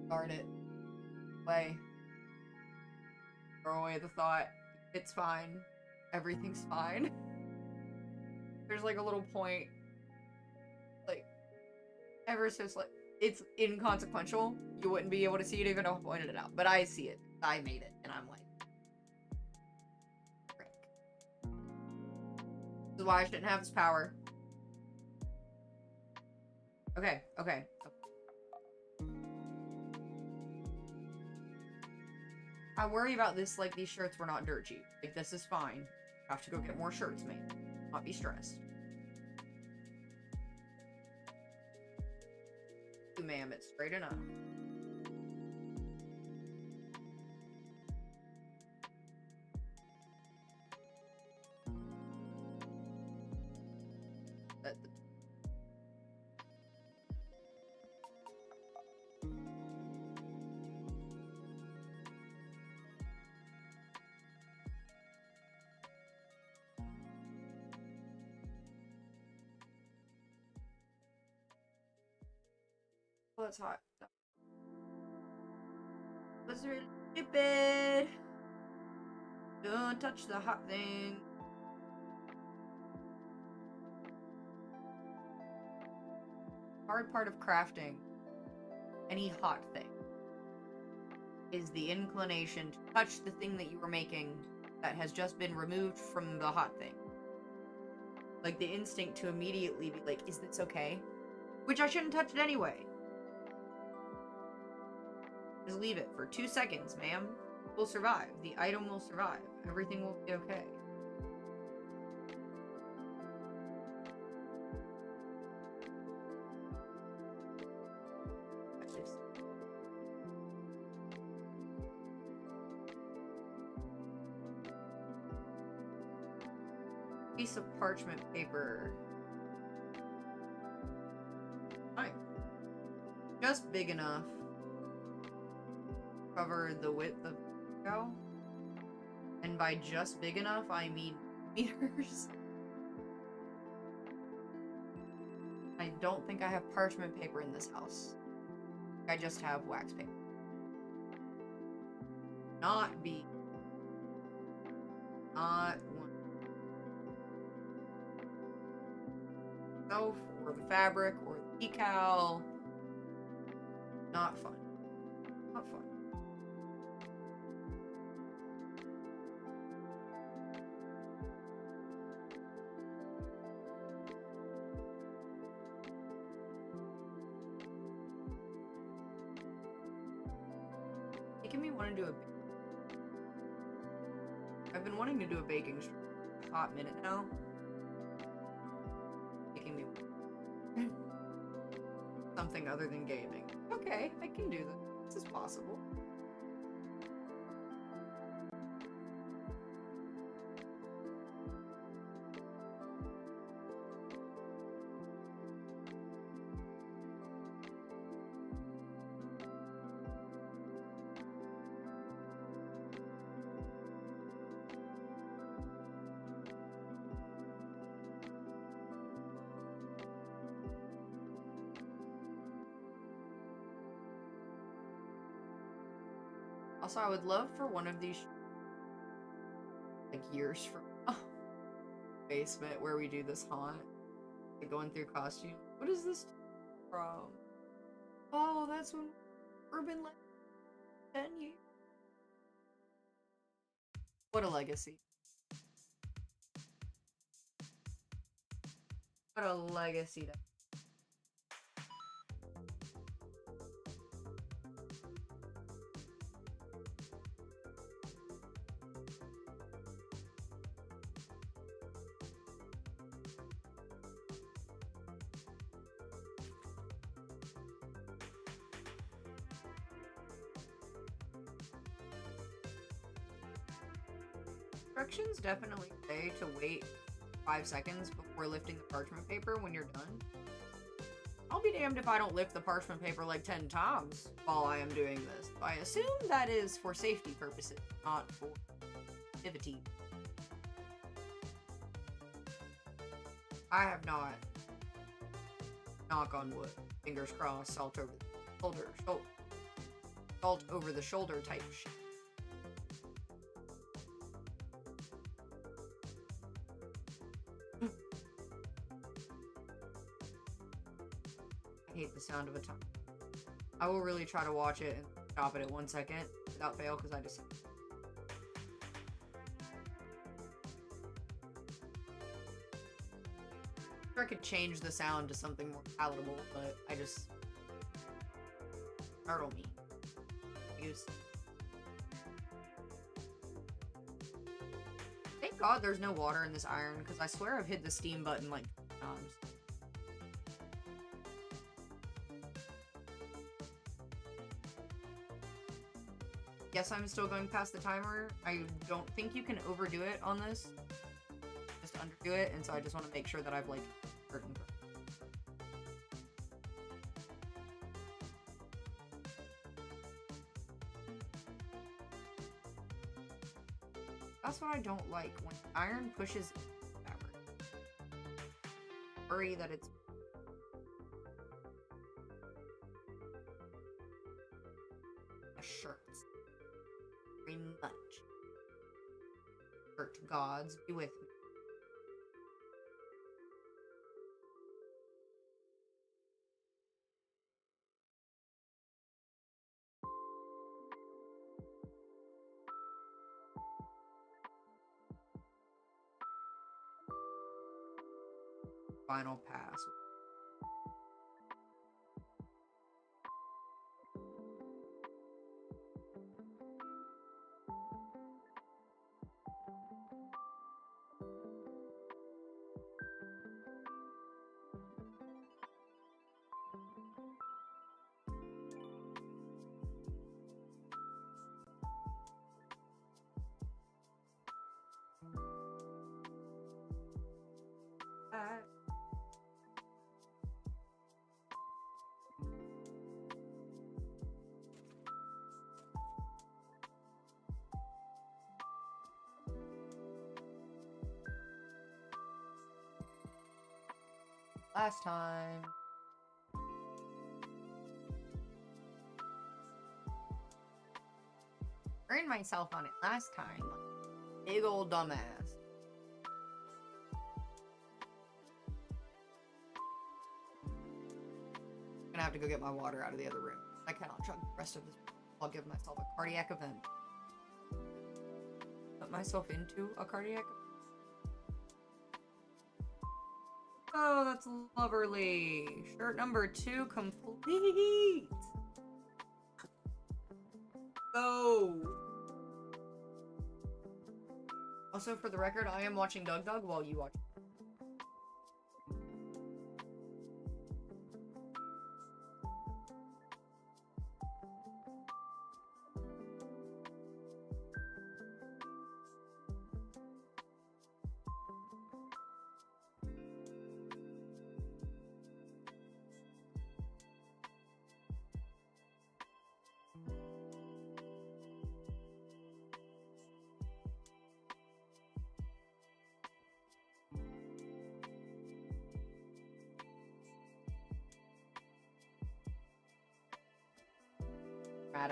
Speaker 1: Darn it. Throw away the thought. It's fine. Everything's fine. There's like a little point. Like, ever so slight. It's inconsequential. You wouldn't be able to see it even if I pointed it out. But I see it. I made it. And I'm like, frick. This is why I shouldn't have this power. Okay. I worry about this like these shirts were not dirt cheap. Like, this is fine. I have to go get more shirts made. Not be stressed. Ma'am, it's straight enough. Oh, it's hot. Was really stupid. Don't touch the hot thing. Hard part of crafting any hot thing is the inclination to touch the thing that you were making that has just been removed from the hot thing. Like the instinct to immediately be like, is this okay? Which I shouldn't touch it anyway. Just leave it for 2 seconds, ma'am. We'll survive. The item will survive. Everything will be okay. Piece of parchment paper. Fine. Just big enough. Cover the width of the go. And by just big enough, I mean meters. I don't think I have parchment paper in this house. I just have wax paper. Not B. Not one. Self or the fabric or the decal. Not fun. Not fun. Making me want to do a. I've been wanting to do a baking stream for a hot minute now. Making me something other than gaming. Okay, I can do this. This is possible. Also, I would love for one of these, like, years from now, basement where we do this haunt, like, going through costume. What is this from? Oh, that's when Urban Legend 10 years. What a legacy. What a legacy that. Instructions definitely say to wait 5 seconds before lifting the parchment paper when you're done. I'll be damned if I don't lift the parchment paper like 10 times while I am doing this. I assume that is for safety purposes, not for activity. I have not. Knock on wood. Fingers crossed. Salt over the shoulder. Salt over the shoulder type shit. I hate the sound of a time. I will really try to watch it and stop it at 1 second without fail because I just. I could change the sound to something more palatable, but I just. Startle me. Thank God there's no water in this iron because I swear I've hit the steam button like times. Yes, I'm still going past the timer. I don't think you can overdo it on this. Just underdo it, and so I just want to make sure that I've, like, certain. That's what I don't like, when iron pushes fabric. Worry that it's a shirt. Very much. Shirt gods, be with me. Final pass. last time. Burned myself on it last time. Big old dumbass. I'm gonna have to go get my water out of the other room. I cannot chug the rest of this. I'll give myself a cardiac event. Put myself into a cardiac event. Oh, that's lovely. Shirt number 2 complete. Go. Also, for the record, I am watching Doug Dog while you watch.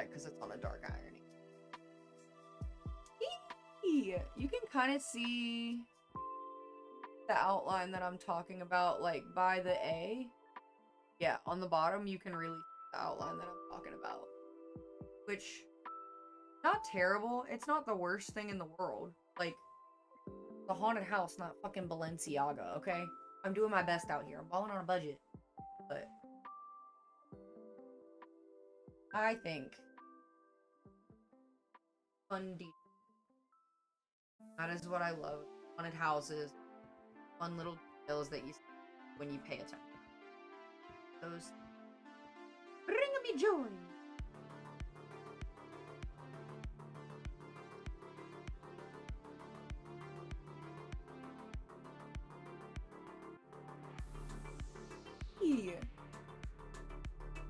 Speaker 1: Because it's on a dark irony. You can kind of see the outline that I'm talking about, like by the A. Yeah, on the bottom you can really see the outline that I'm talking about. Which, not terrible. It's not the worst thing in the world. Like, the haunted house, not fucking Balenciaga, okay? I'm doing my best out here. I'm balling on a budget. But I think fun details. That is what I love. Haunted houses. Fun little details that you see when you pay attention. Those bring me joy.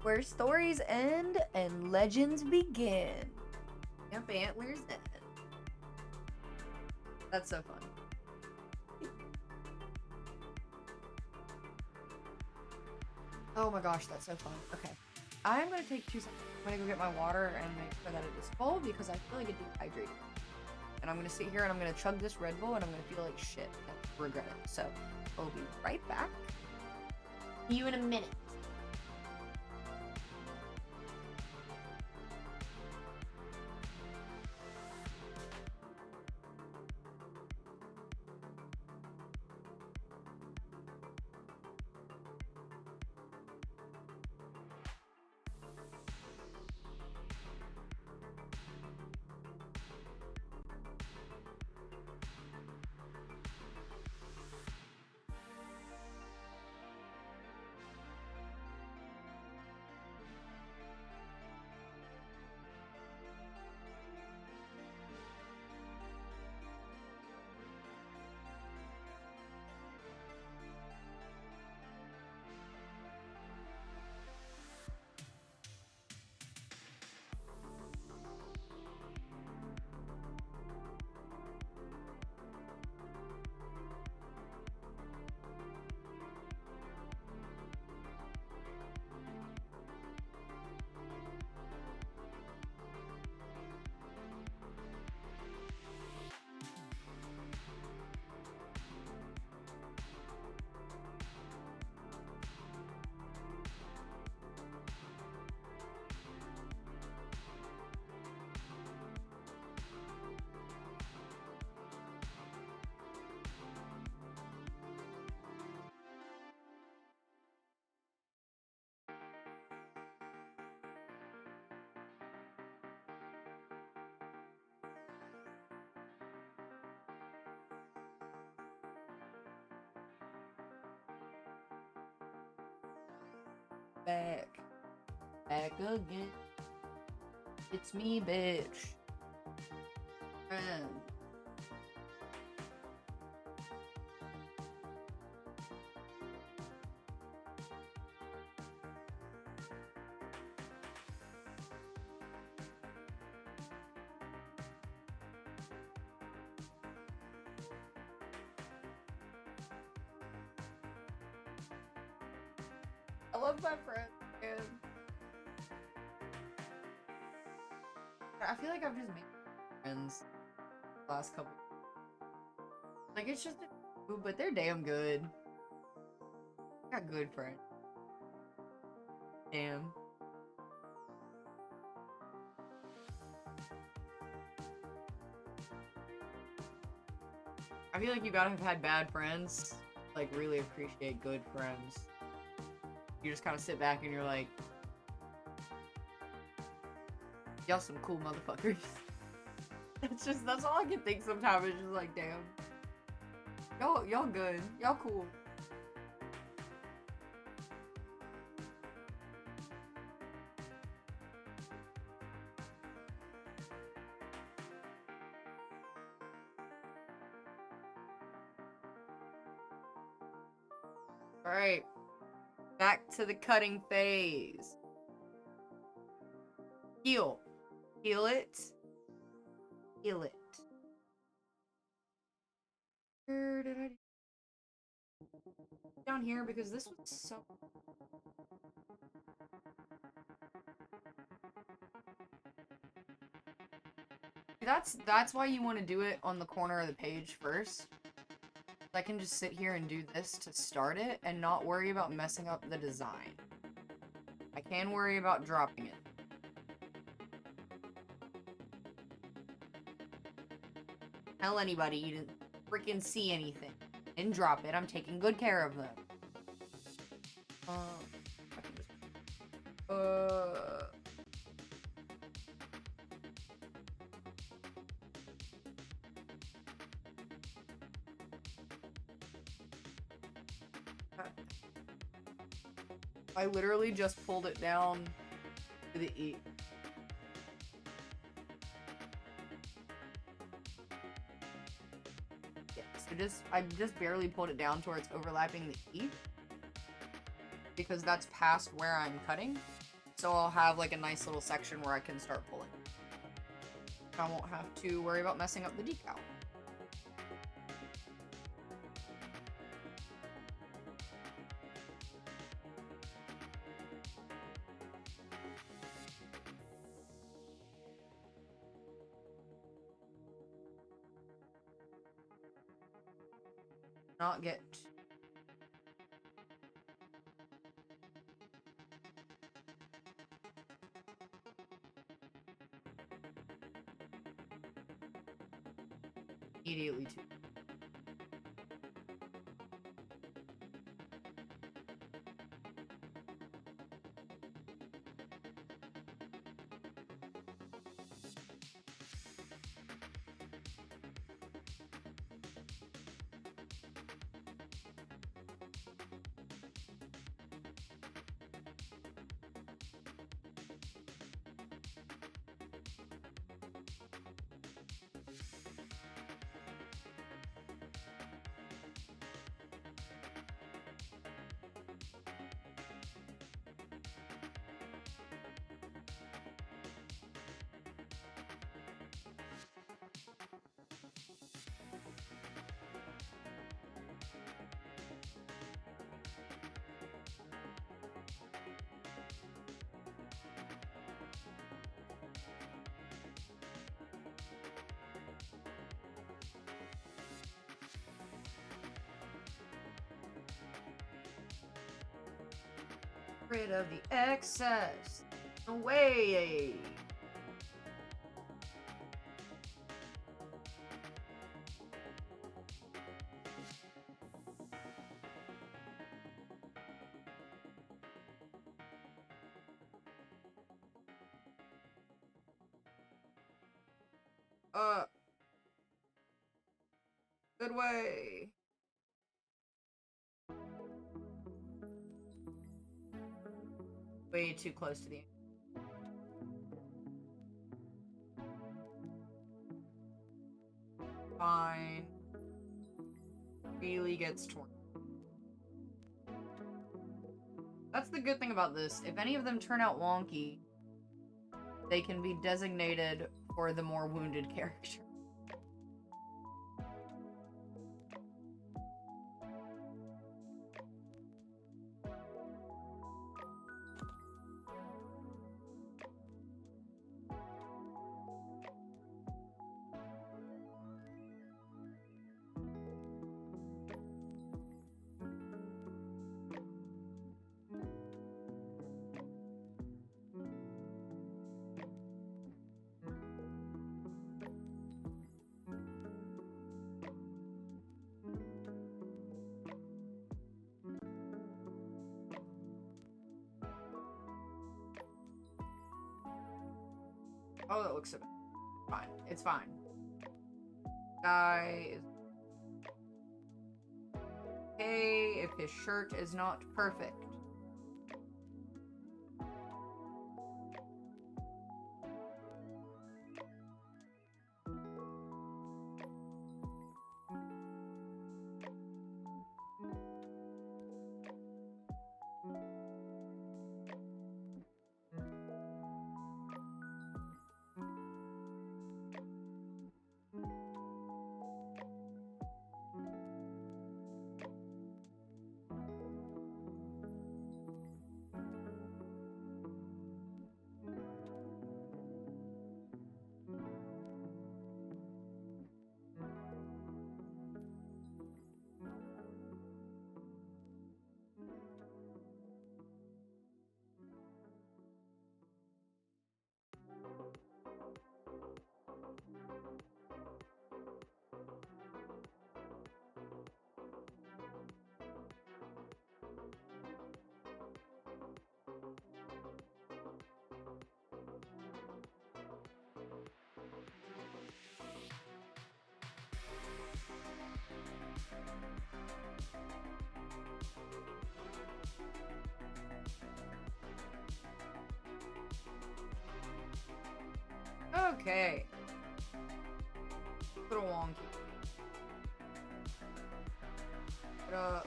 Speaker 1: Where stories end and legends begin. Camp Antlers End. That's so fun. Oh my gosh, that's so fun. Okay. I'm gonna take 2 seconds. I'm gonna go get my water and make sure that it is full because I feel like it's dehydrated. And I'm gonna sit here and I'm gonna chug this Red Bull and I'm gonna feel like shit and regret it. So, I'll be right back. See you in a minute. Back again. It's me, bitch. Friend. I love my friends, man. I feel like I've just made friends the last couple. Like, it's just a few, but they're damn good. I got good friends. Damn. I feel like you gotta have had bad friends, like, really appreciate good friends. You just kind of sit back and you're like, y'all some cool motherfuckers. That's all I can think sometimes. It's just like, damn. Y'all good. Y'all cool. Alright. Back to the cutting phase. Heal. Heal it. Heal it. Where did I... Down here, because this was so... That's why you want to do it on the corner of the page first. I can just sit here and do this to start it and not worry about messing up the design. I can worry about dropping it. Tell anybody you didn't freaking see anything. Didn't drop it. I'm taking good care of them. I literally just pulled it down to the E. Yeah, so I just barely pulled it down to where it's overlapping the E. Because that's past where I'm cutting. So I'll have like a nice little section where I can start pulling. I won't have to worry about messing up the decal. Not get immediately to rid of the excess. Away. Good way. Way too close to the end. Fine. Really gets torn. That's the good thing about this. If any of them turn out wonky, they can be designated for the more wounded character. Oh, that looks fine. It's fine. Guy is okay if his shirt is not perfect. Okay. Little wonky. Uh.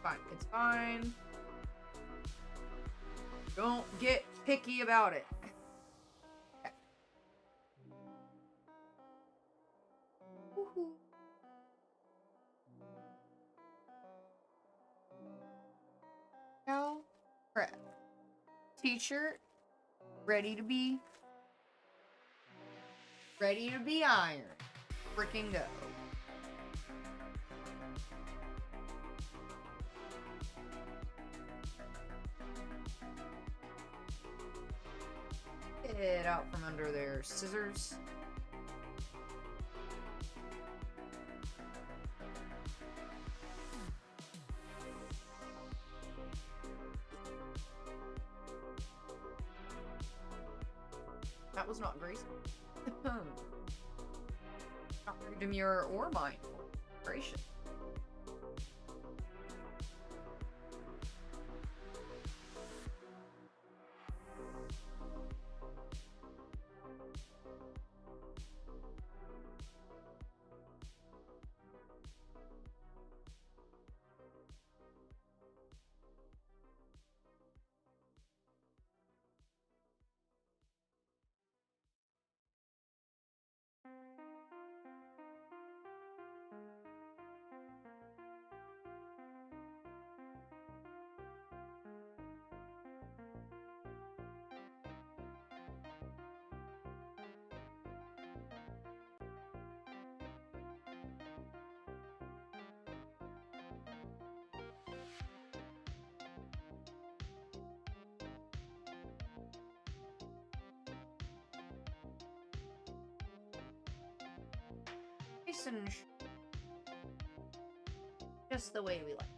Speaker 1: Fine. It's fine. Don't get picky about it. Woohoo. Now, prep. T-shirt, ready to be ironed. Freaking go. Get it out from under their scissors. That was not graceful. Not very demure or mindful. Gracious. Nice and just the way we like.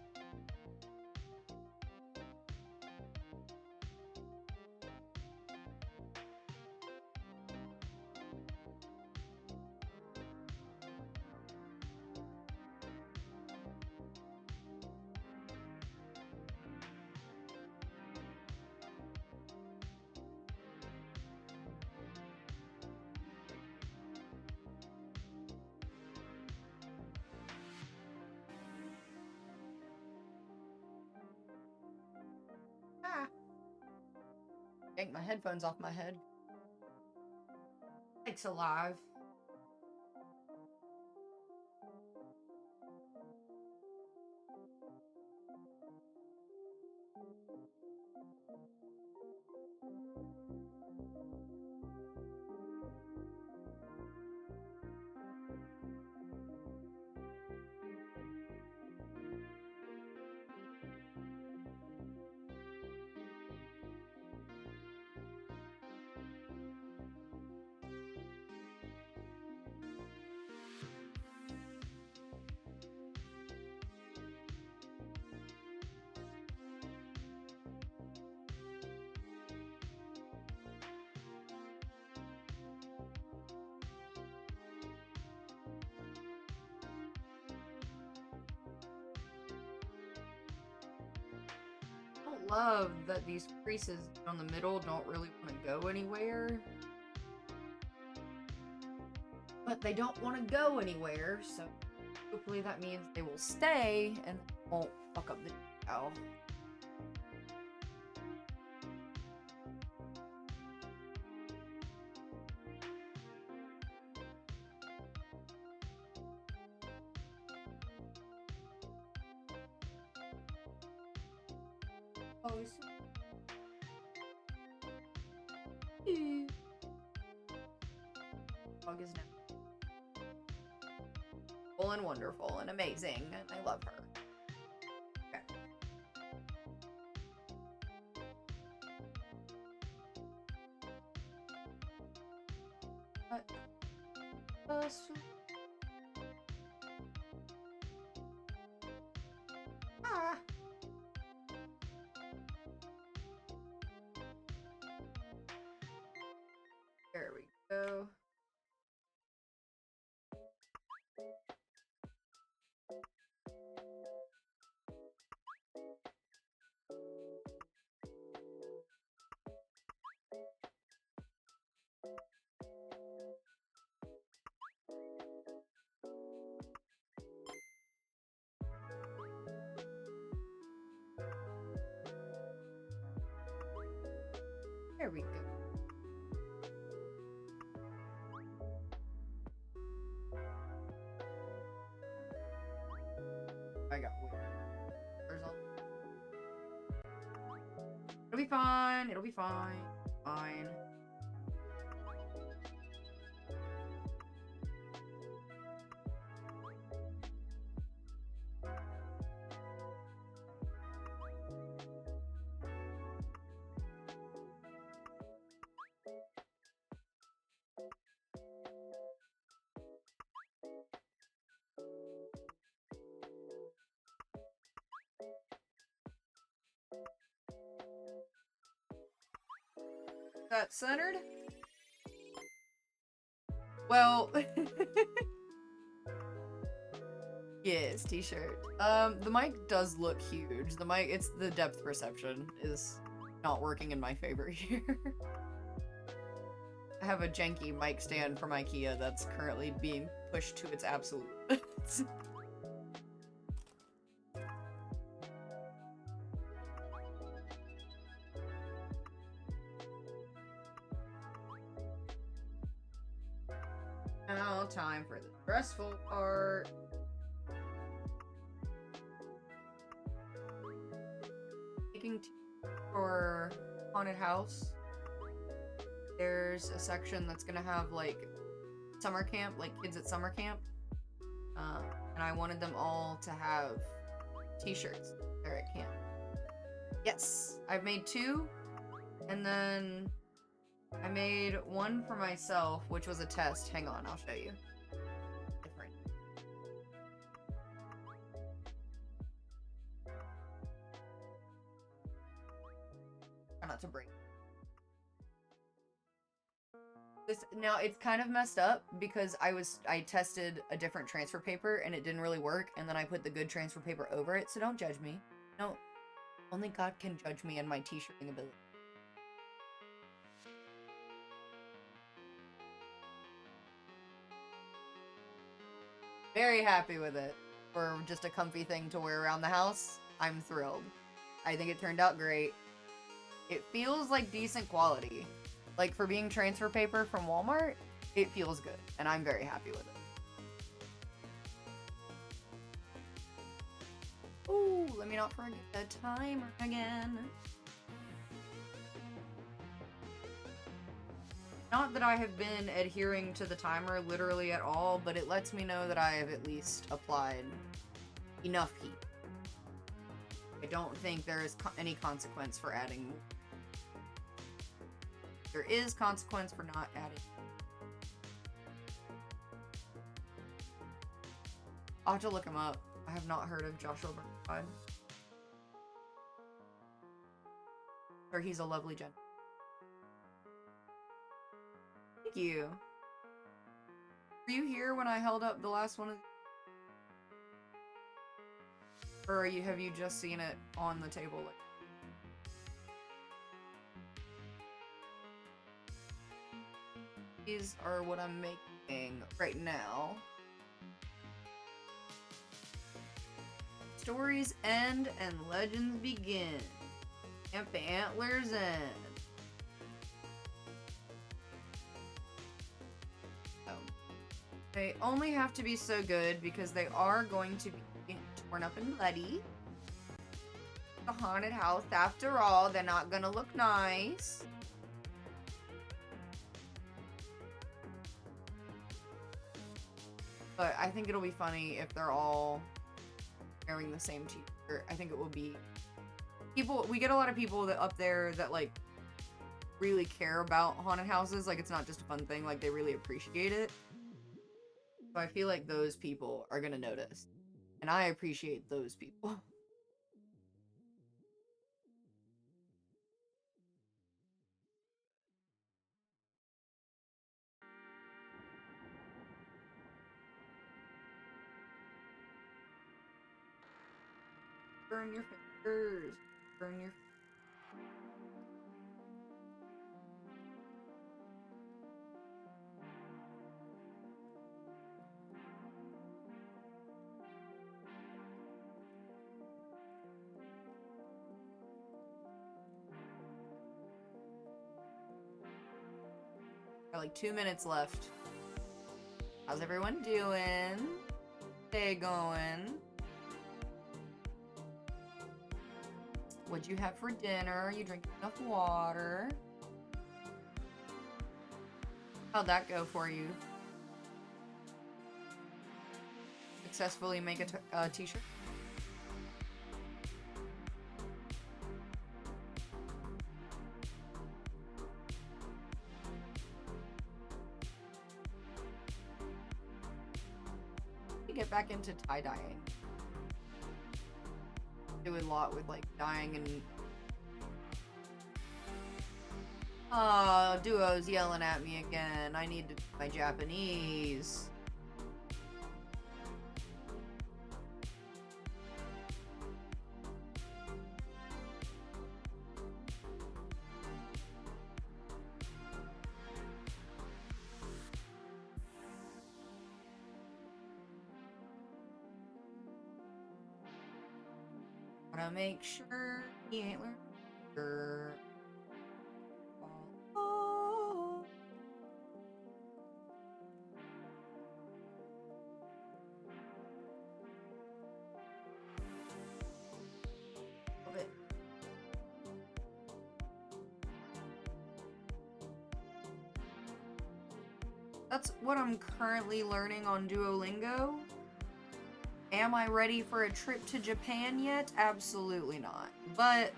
Speaker 1: Yank my headphones off my head. It's alive. love that these creases down the middle don't really want to go anywhere. But they don't want to go anywhere, so hopefully that means they will stay and won't fuck up the decal. Oh, dog is now full and wonderful and amazing, and I love her. Okay. Ah. There we go. There we go. I got there's all. It'll be fine. It'll be fine. Fine. That centered? Well, yes, t-shirt. The mic does look huge. The mic, it's the depth perception is not working in my favor here. I have a janky mic stand from IKEA that's currently being pushed to its absolute limits. Now, time for the stressful part. Taking for haunted house. There's a section that's gonna have like summer camp, like kids at summer camp. And I wanted them all to have t-shirts there at camp. Yes, I've made 2, and then I made one for myself, which was a test. Hang on, I'll show you. Different. Try not to break. This, now it's kind of messed up because I tested a different transfer paper and it didn't really work, and then I put the good transfer paper over it, so don't judge me. No, only God can judge me and my t-shirting ability. Very happy with it. For just a comfy thing to wear around the house, I'm thrilled. I think it turned out great. It feels like decent quality. Like, for being transfer paper from Walmart, it feels good, and I'm very happy with it. Ooh, let me not forget the timer again. Not that I have been adhering to the timer literally at all, but it lets me know that I have at least applied enough heat. I don't think there is any consequence for adding. There is consequence for not adding. I'll have to look him up. I have not heard of Joshua Burnside. Or he's a lovely gentleman. Thank you. Were you here when I held up the last one? Or have you just seen it on the table? These are what I'm making right now. Stories end and legends begin. Camp Antlers End. Oh. They only have to be so good because they are going to be torn up and bloody. The haunted house, after all, they're not gonna look nice. But I think it'll be funny if they're all wearing the same t-shirt. I think it will be people. We get a lot of people that up there that like really care about haunted houses. Like it's not just a fun thing. Like they really appreciate it. So I feel like those people are gonna notice, and I appreciate those people. Burn your fingers. Burn your. Got like 2 minutes left. How's everyone doing? Day going? What'd you have for dinner? You drinking enough water? How'd that go for you? Successfully make a t-shirt? Get back into tie-dyeing. Do a lot with like dyeing and Duo's yelling at me again. I need to do my Japanese. Gotta make sure he ain't learned. Oh. Love it. That's what I'm currently learning on Duolingo. Am I ready for a trip to Japan yet? Absolutely not. But,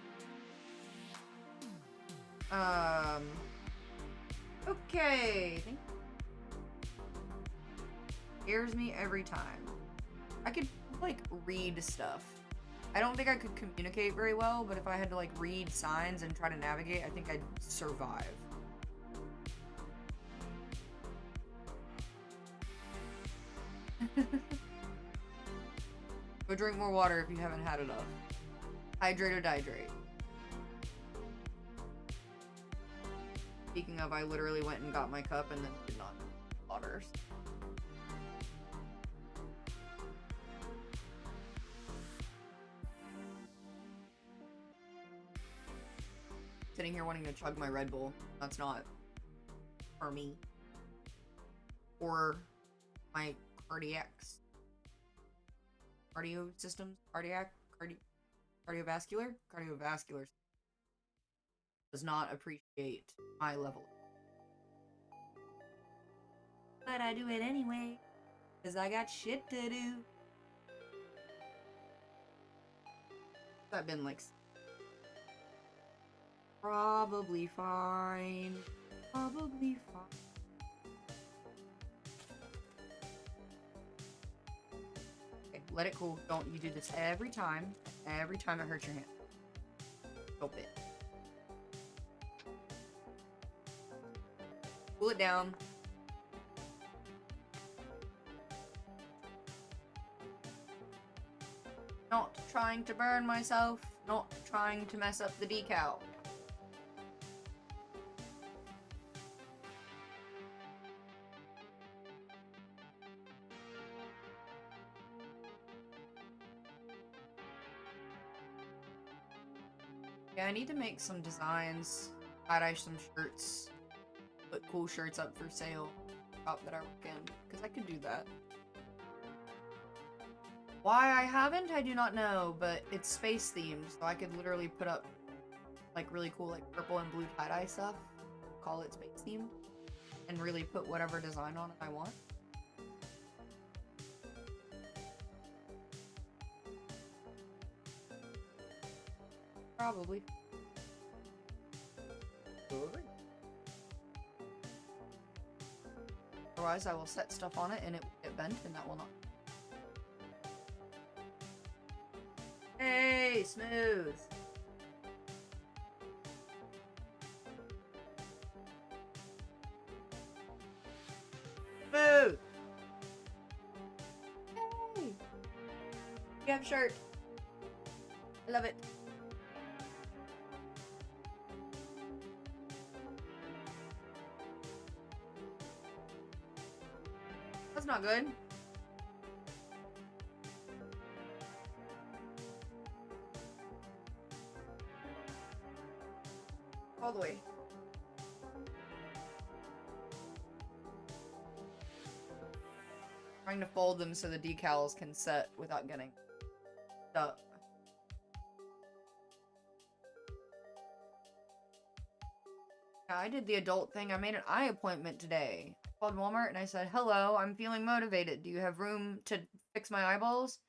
Speaker 1: okay. Scares me every time. I could, like, read stuff. I don't think I could communicate very well, but if I had to, like, read signs and try to navigate, I think I'd survive. Go drink more water if you haven't had enough. Hydrate or dihydrate. Speaking of, I literally went and got my cup and then did not water. Sitting here wanting to chug my Red Bull. That's not for me. Or my cardio systems, cardiovascular does not appreciate my level. But I do it anyway, because I got shit to do. I've been like, probably fine. Probably fine. Let it cool. Don't you do this every time. Every time it hurts your hand. Help it. Cool it down. Not trying to burn myself. Not trying to mess up the decal. Yeah, I need to make some designs, tie-dye some shirts, put cool shirts up for sale, shop that I work in, because I could do that. Why I haven't, I do not know, but it's space themed, so I could literally put up like really cool like purple and blue tie-dye stuff, call it space themed, and really put whatever design on it I want. Probably. Otherwise, I will set stuff on it and it will get bent, and that will not. Hey, smooth. Smooth. Hey. You have a shirt. I love it. That's not good. All the way. Trying to fold them so the decals can set without getting stuck. Yeah, I did the adult thing. I made an eye appointment today. I called Walmart and I said, "Hello, I'm feeling motivated. Do you have room to fix my eyeballs?"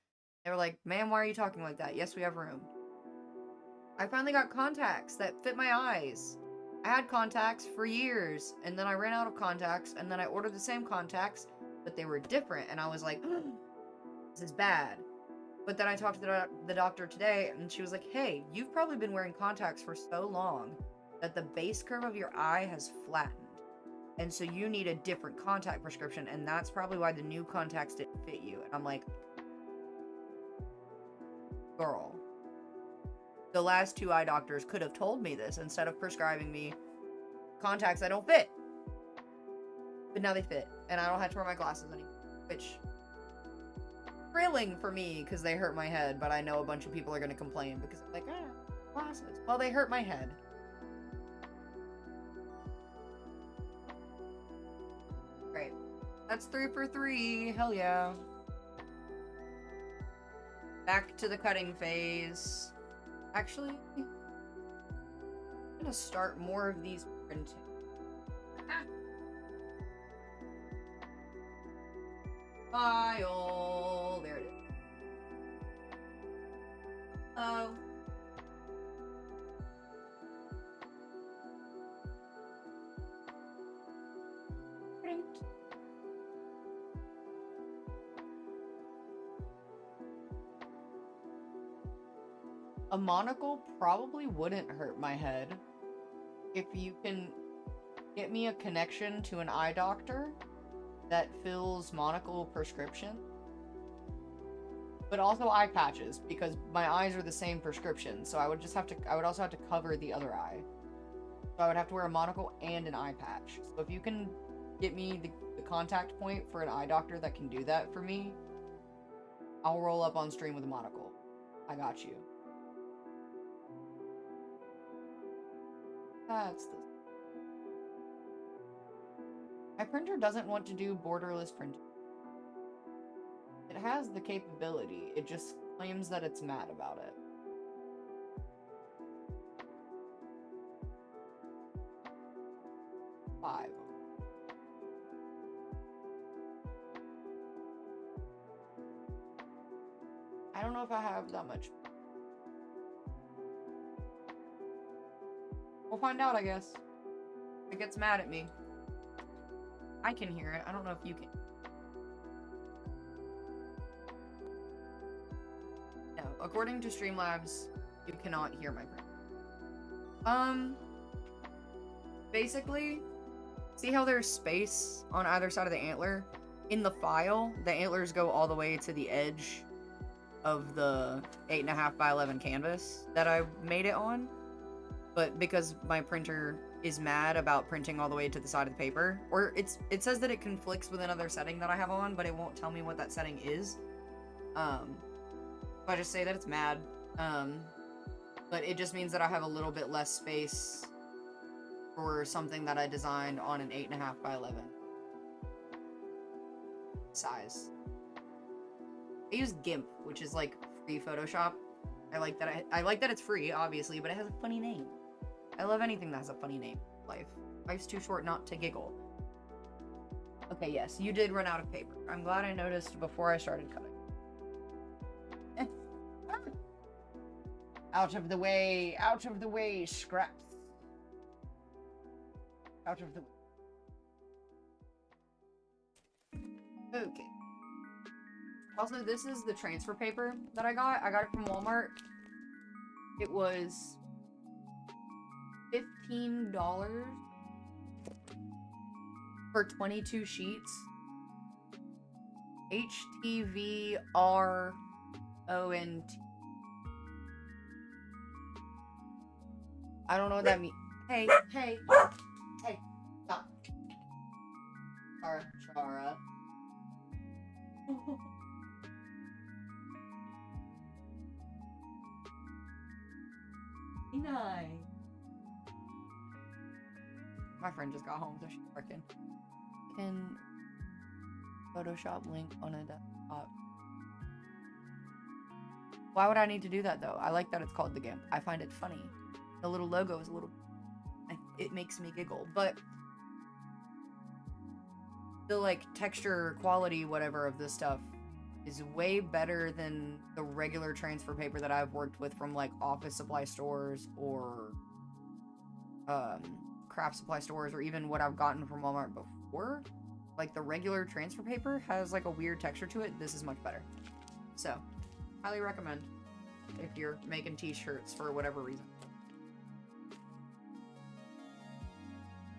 Speaker 1: They were like, "Ma'am, why are you talking like that?" "Yes, we have room." I finally got contacts that fit my eyes. I had contacts for years, and then I ran out of contacts, and then I ordered the same contacts, but they were different, and I was like, this is bad. But then I talked to the doctor today, and she was like, "Hey, you've probably been wearing contacts for so long that the base curve of your eye has flattened. And so you need a different contact prescription, and that's probably why the new contacts didn't fit you." And I'm like, girl, the last 2 eye doctors could have told me this instead of prescribing me contacts that don't fit. But now they fit, and I don't have to wear my glasses anymore, which thrilling for me because they hurt my head, but I know a bunch of people are going to complain because they're like, glasses. Well, they hurt my head. Great. That's 3 for 3. Hell yeah. Back to the cutting phase. Actually, I'm gonna start more of these printing. File. There it is. Oh. Print. A monocle probably wouldn't hurt my head. If you can get me a connection to an eye doctor that fills monocle prescription. But also eye patches, because my eyes are the same prescription, so I would also have to cover the other eye. So I would have to wear a monocle and an eye patch. So if you can get me the contact point for an eye doctor that can do that for me, I'll roll up on stream with a monocle. I got you. That's this. My printer doesn't want to do borderless printing. It has the capability, it just claims that it's mad about it. Five. I don't know if I have that much. We'll find out, I guess. If it gets mad at me. I can hear it. I don't know if you can. No, according to Streamlabs, you cannot hear my brain. Basically, see how there's space on either side of the antler? In the file, the antlers go all the way to the edge of the 8.5 by 11 canvas that I made it on. But because my printer is mad about printing all the way to the side of the paper, or it says that it conflicts with another setting that I have on, but it won't tell me what that setting is. If I just say that it's mad, But it just means that I have a little bit less space for something that I designed on an 8.5 by 11 size. I use GIMP, which is like free Photoshop. I like that I like that it's free, obviously, but it has a funny name. I love anything that has a funny name in life. Life's too short not to giggle. Okay, yes, you did run out of paper. I'm glad I noticed before I started cutting. Out of the way, scraps. Out of the way. Okay. Also, this is the transfer paper that I got. I got it from Walmart. It was $15 for 22 sheets. HTVRONT. I don't know what that means. Hey, stop. Chara. Nice. My friend just got home, so she's working. Can Photoshop link on a desktop. Why would I need to do that though? I like that it's called the GIMP. I find it funny. The little logo is a little... It makes me giggle, but the like texture, quality, whatever of this stuff is way better than the regular transfer paper that I've worked with from like office supply stores or craft supply stores, or even what I've gotten from Walmart before. Like the regular transfer paper has like a weird texture to it. This is much better. So, highly recommend if you're making t-shirts for whatever reason.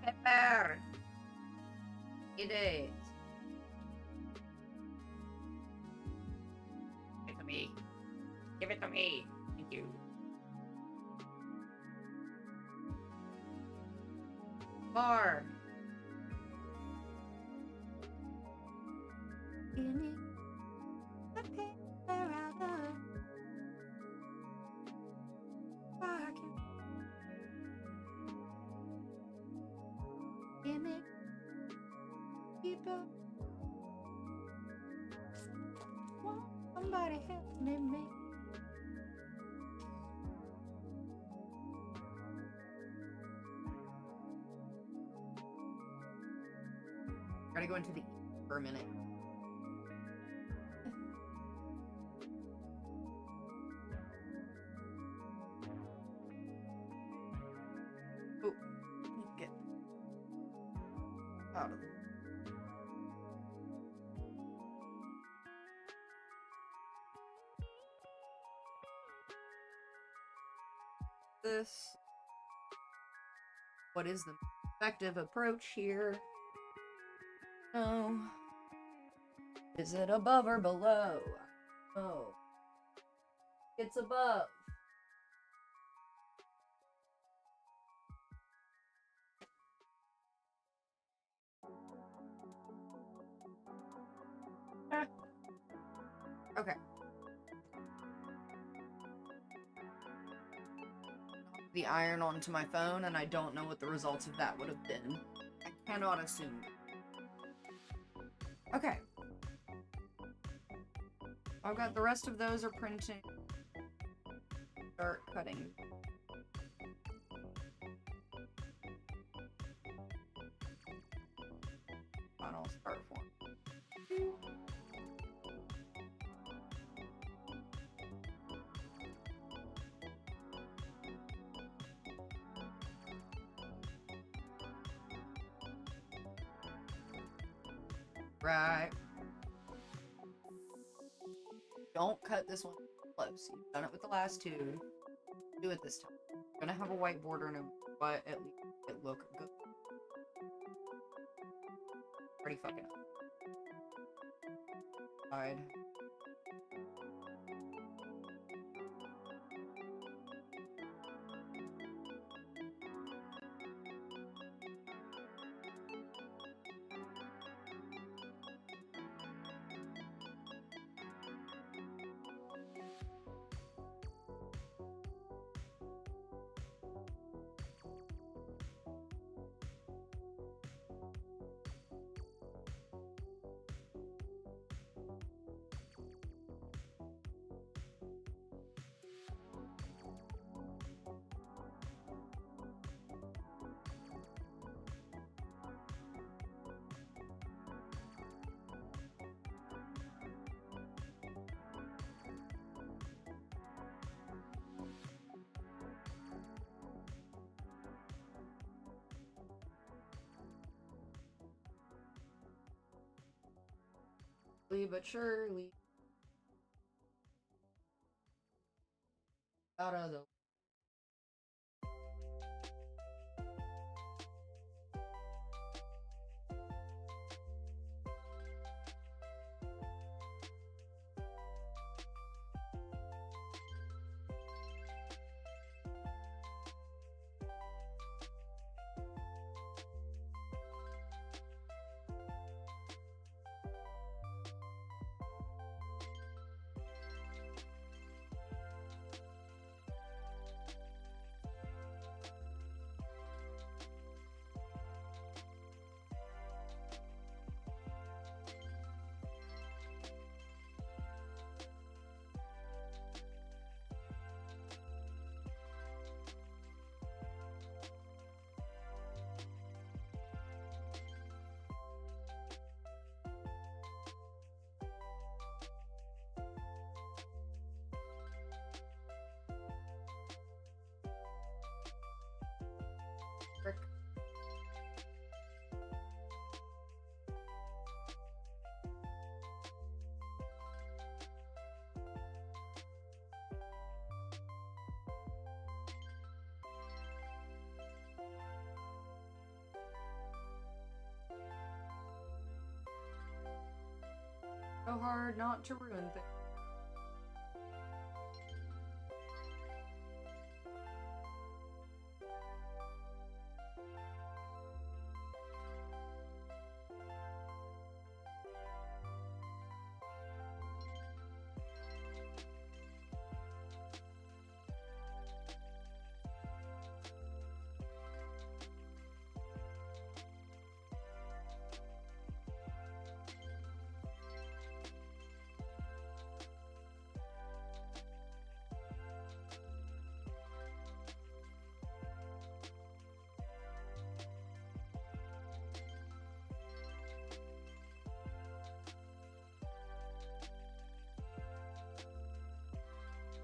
Speaker 1: Pepper! It is. Give it to me. Give it to me. Thank you. More. Give me the paper out of pocket. Give me people. Want somebody helping me. Gotta go into the for a minute. Oh, get out of there. This. What is the effective approach here? Oh. Is it above or below? Oh. It's above. Okay. The iron onto my phone, and I don't know what the results of that would have been. I cannot assume. Okay. I've got the rest of those are printing. Start cutting. Final start form. Right. Don't cut this one close. You've done it with the last two. Do it this time. I'm gonna have a white border and but at least it look good. Pretty fucking up. Side. Slowly but surely. Out of the frick. So hard not to ruin things.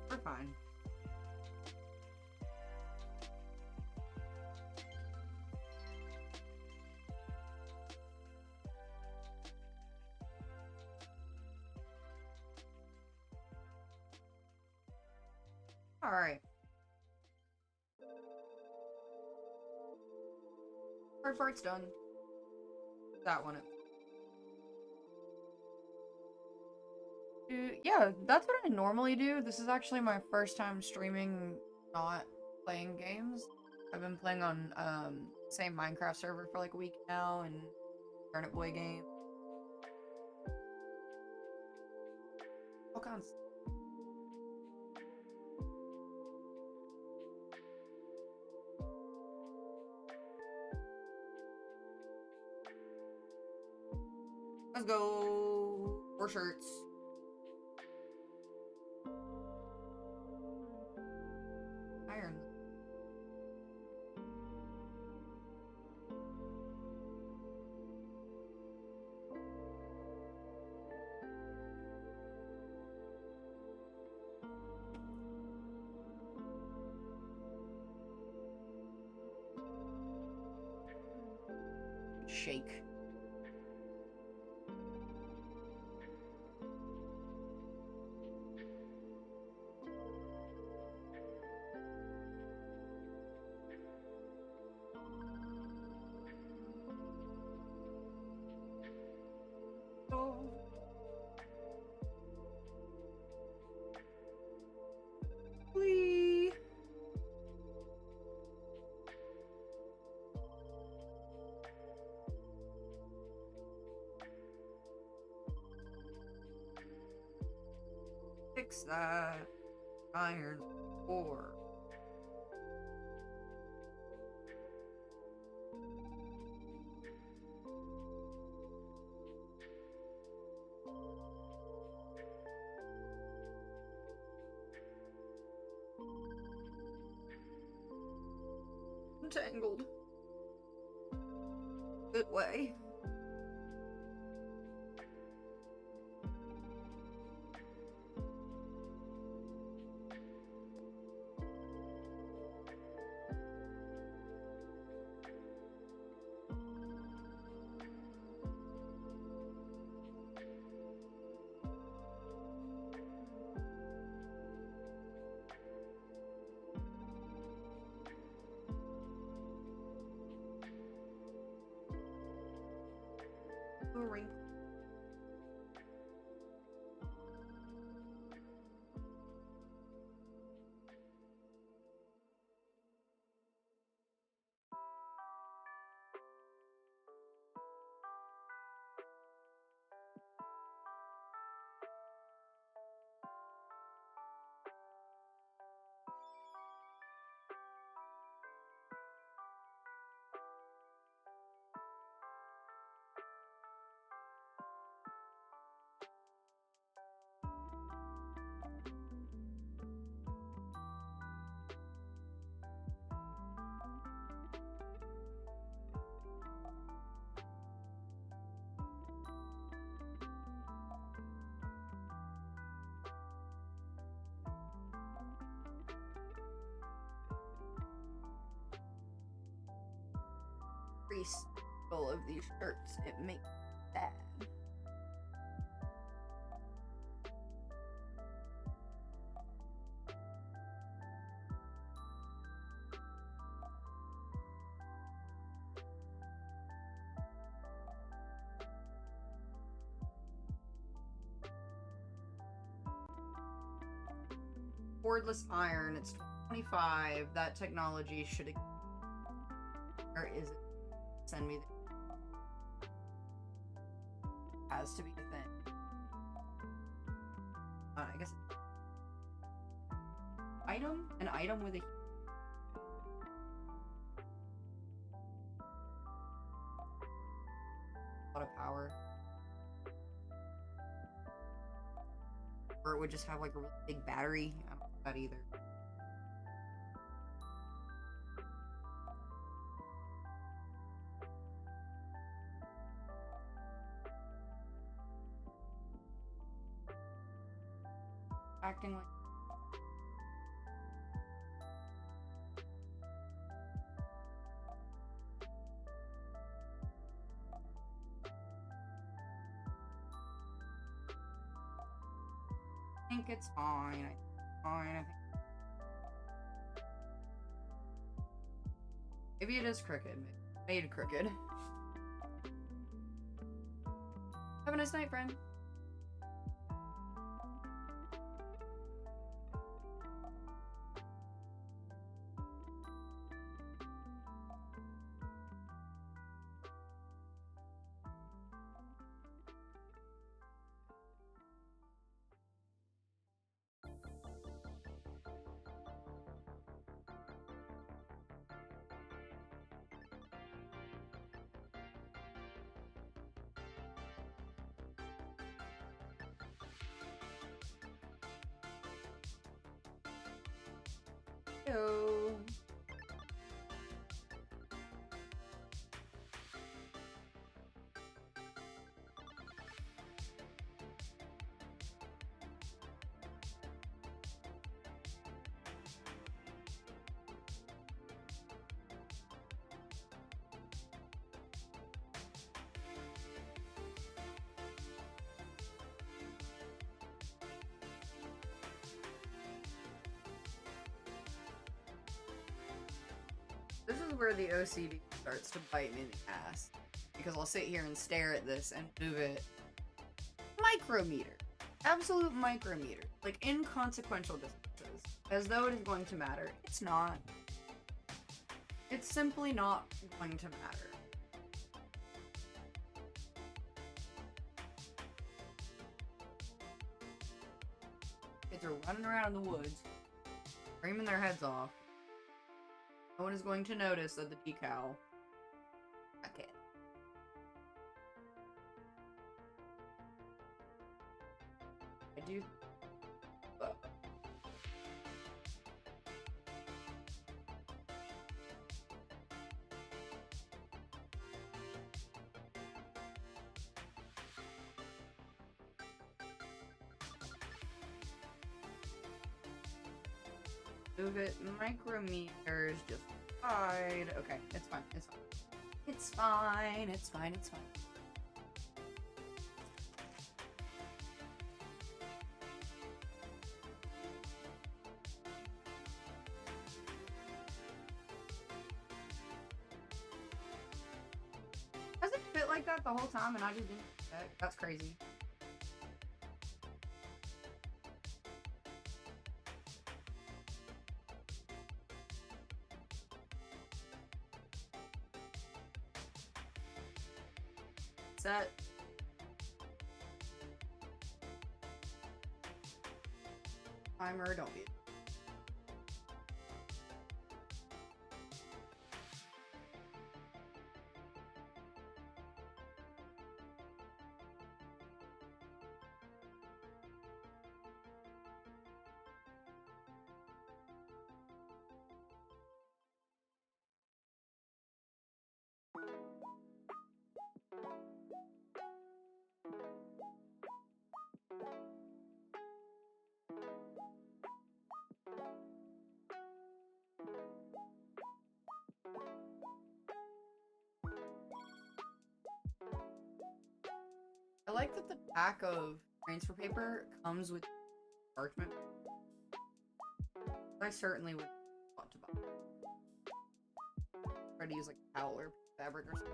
Speaker 1: We're fine. Alright. Hard part's done. That one. Yeah, that's what I normally do. This is actually my first time streaming not playing games. I've been playing on same Minecraft server for like a week now and Turnip Boy game. All kinds. Let's go. 4 shirts. Iron. Shake. Oh. Whee. Fix that. Iron ore. Entangled. Good way. wrinkle. All of these shirts, it makes me sad. Cordless iron, it's 25. That technology should, or is it? Send me the, has to be the thing. I guess item, an item with a lot of power, or it would just have like a really big battery. I don't know that either. Acting like I think it's fine. I think maybe it is crooked. Made crooked. Have a nice night, friend. Hello. This is where the OCD starts to bite me in the ass. Because I'll sit here and stare at this and move it. Micrometer. Absolute micrometer. Like inconsequential distances. As though it is going to matter. It's not. It's simply not going to matter. Kids are running around in the woods, screaming their heads off. No one is going to notice that the decal. Okay. I do. Move it micrometers just fine. Okay, it's fine. It's fine. It's fine. It's fine. It's fine. Does it fit like that the whole time and I just didn't. That's crazy. Set. Timer, don't be. I like that the pack of transfer paper comes with parchment. I certainly would want to buy. Try to use like towel or fabric or something.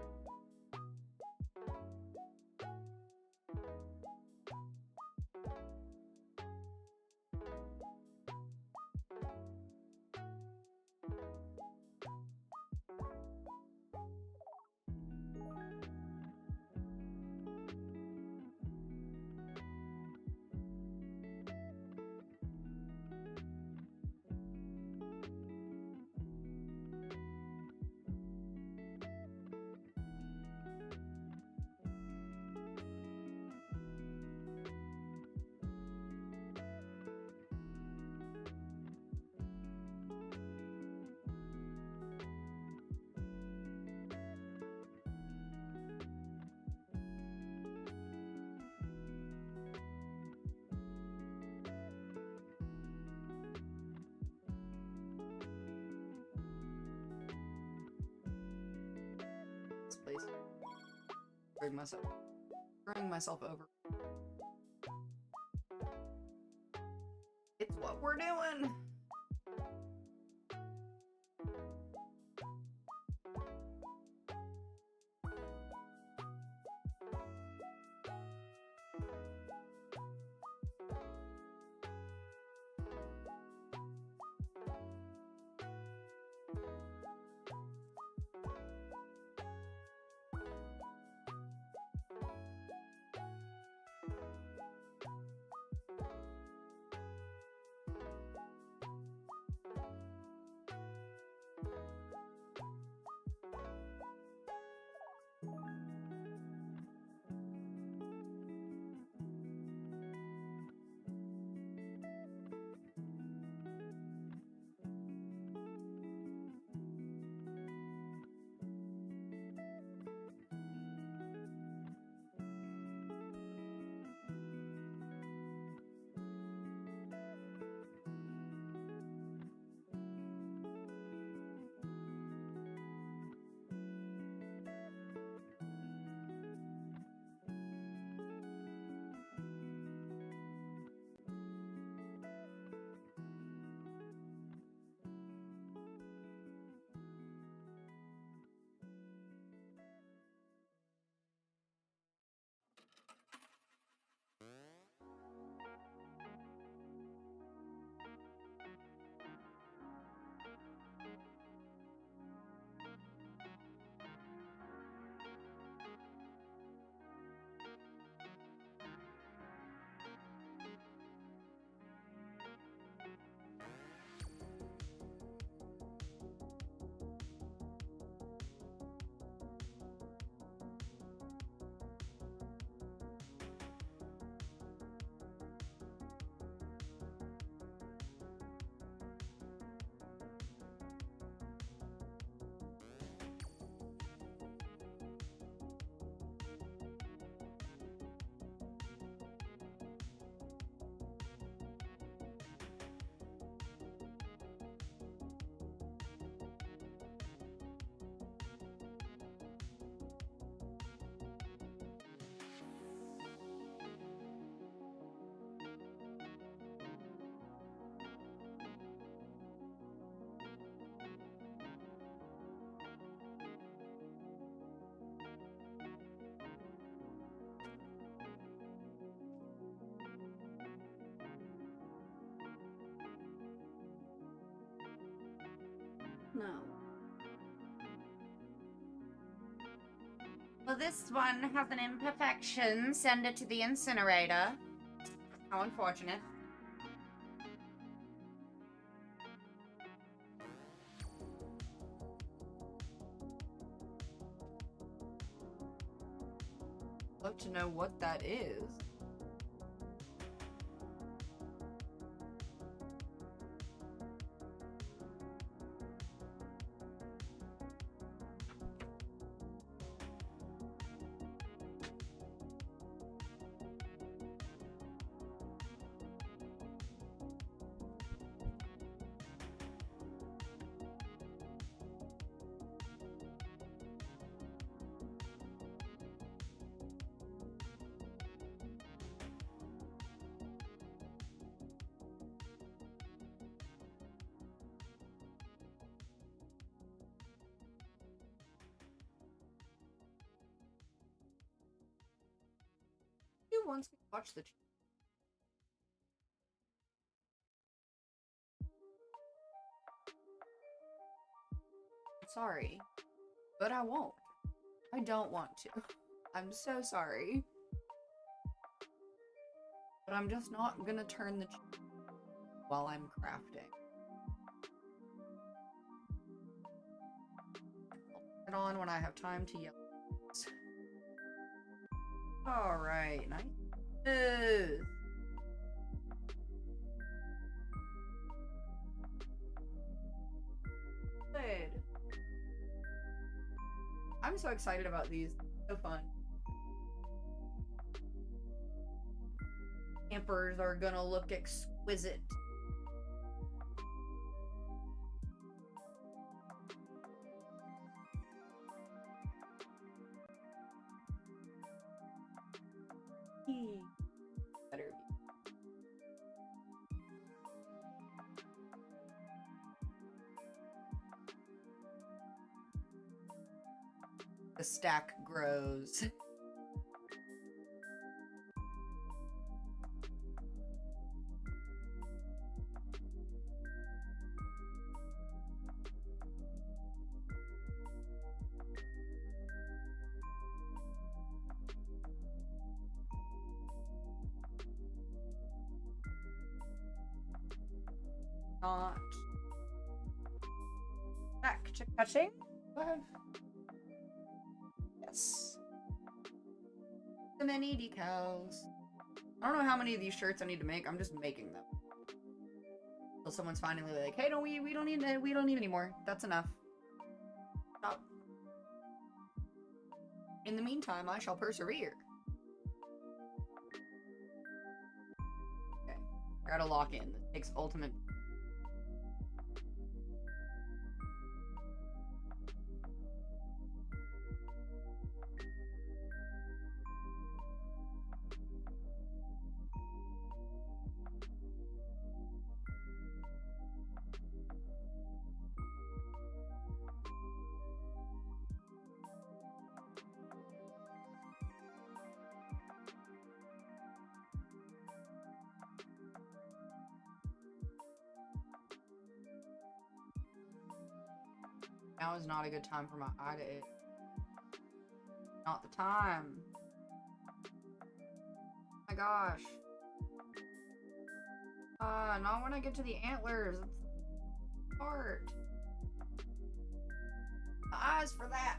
Speaker 1: Please. Bring myself over. It's what we're doing. No.
Speaker 2: Well, this one has an imperfection. Send it to the incinerator. How unfortunate.
Speaker 1: Love to know what that is. Who wants me to watch the Sorry, but I won't. I don't want to. I'm so sorry. But I'm just not gonna turn the while I'm crafting. I'll turn it on when I have time to yell. Alright, nice. Good. I'm so excited about these. So fun. Campers are gonna look exquisite. Better be. The stack grows. Not back to cutting. Yes. So many decals. I don't know how many of these shirts I need to make. I'm just making them. Until someone's finally like, "Hey, don't we don't need any more. That's enough." Stop. In the meantime, I shall persevere. Okay. I gotta lock in. This takes ultimate. Now is not a good time for my eye to itch. Not the time. Oh my gosh. Not when I get to the antlers. It's hard. My eyes for that.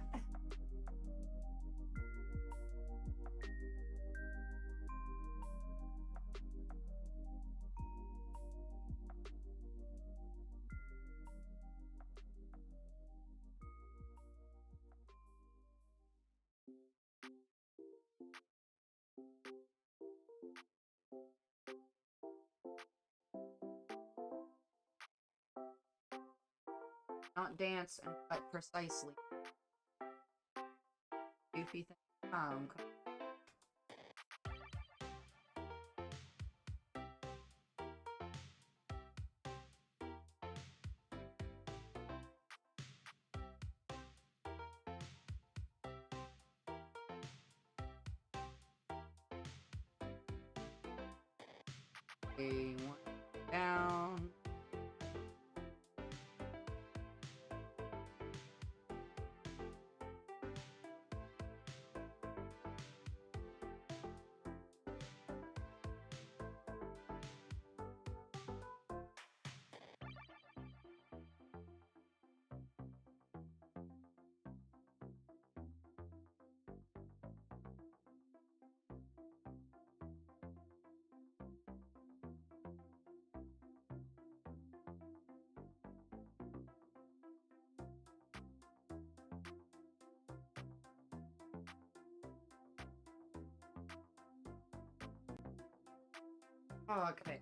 Speaker 1: Not dance and cut precisely. Goofy thing. Okay, one down. Oh, okay.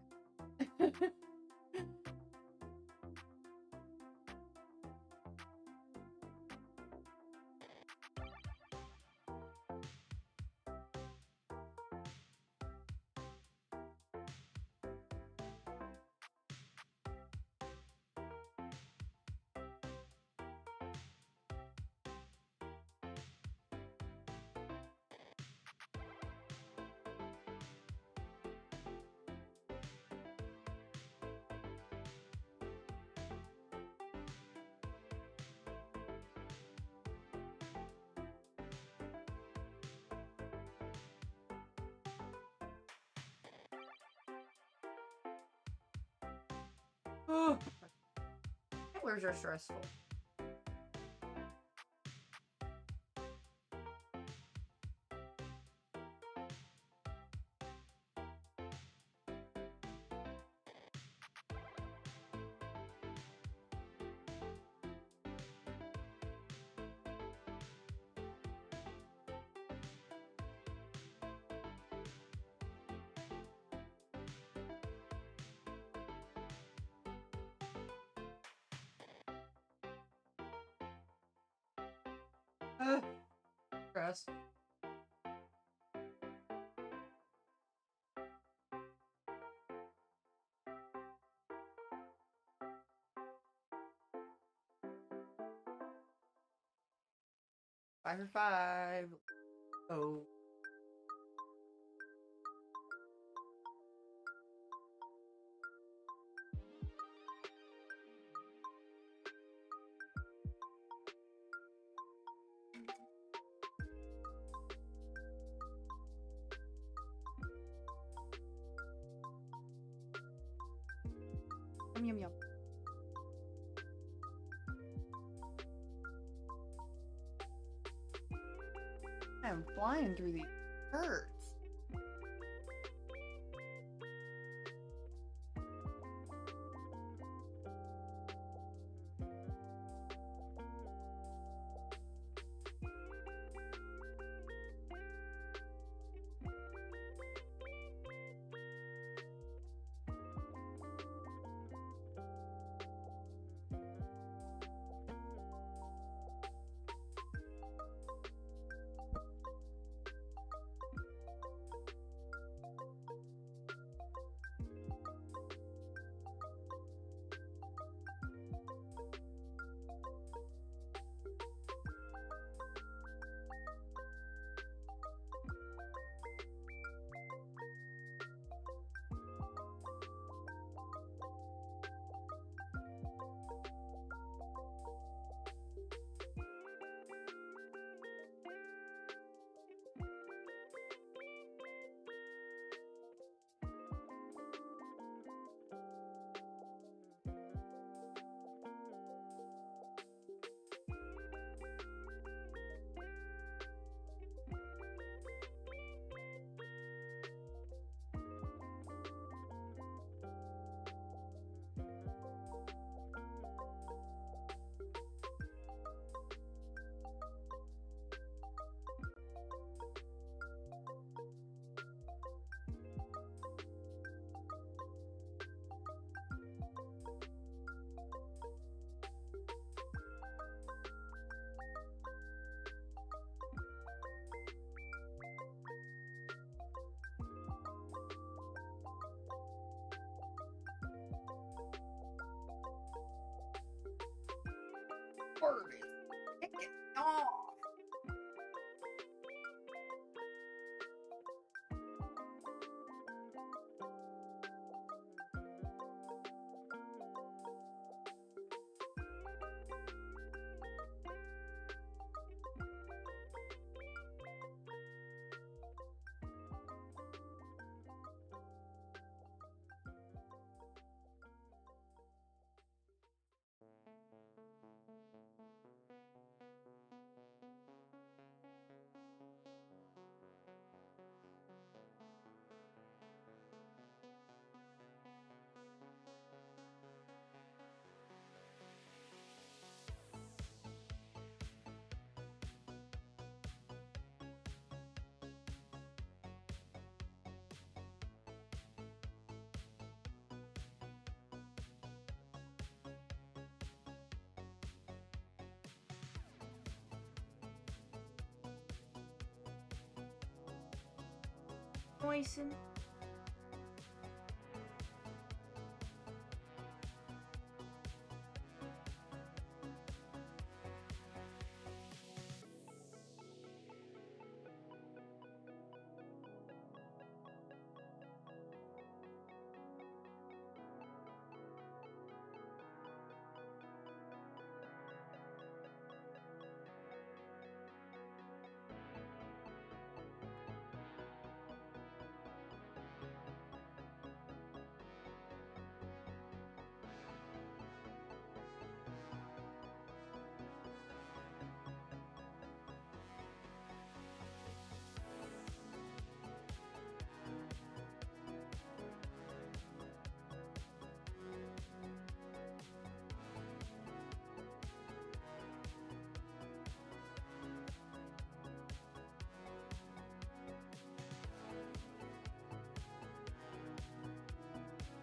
Speaker 1: Oh, Antlers are stressful. Stress. Five for five. Oh. Yum, yum, yum. I'm flying through these birds. Bird is kicking off. Moisten.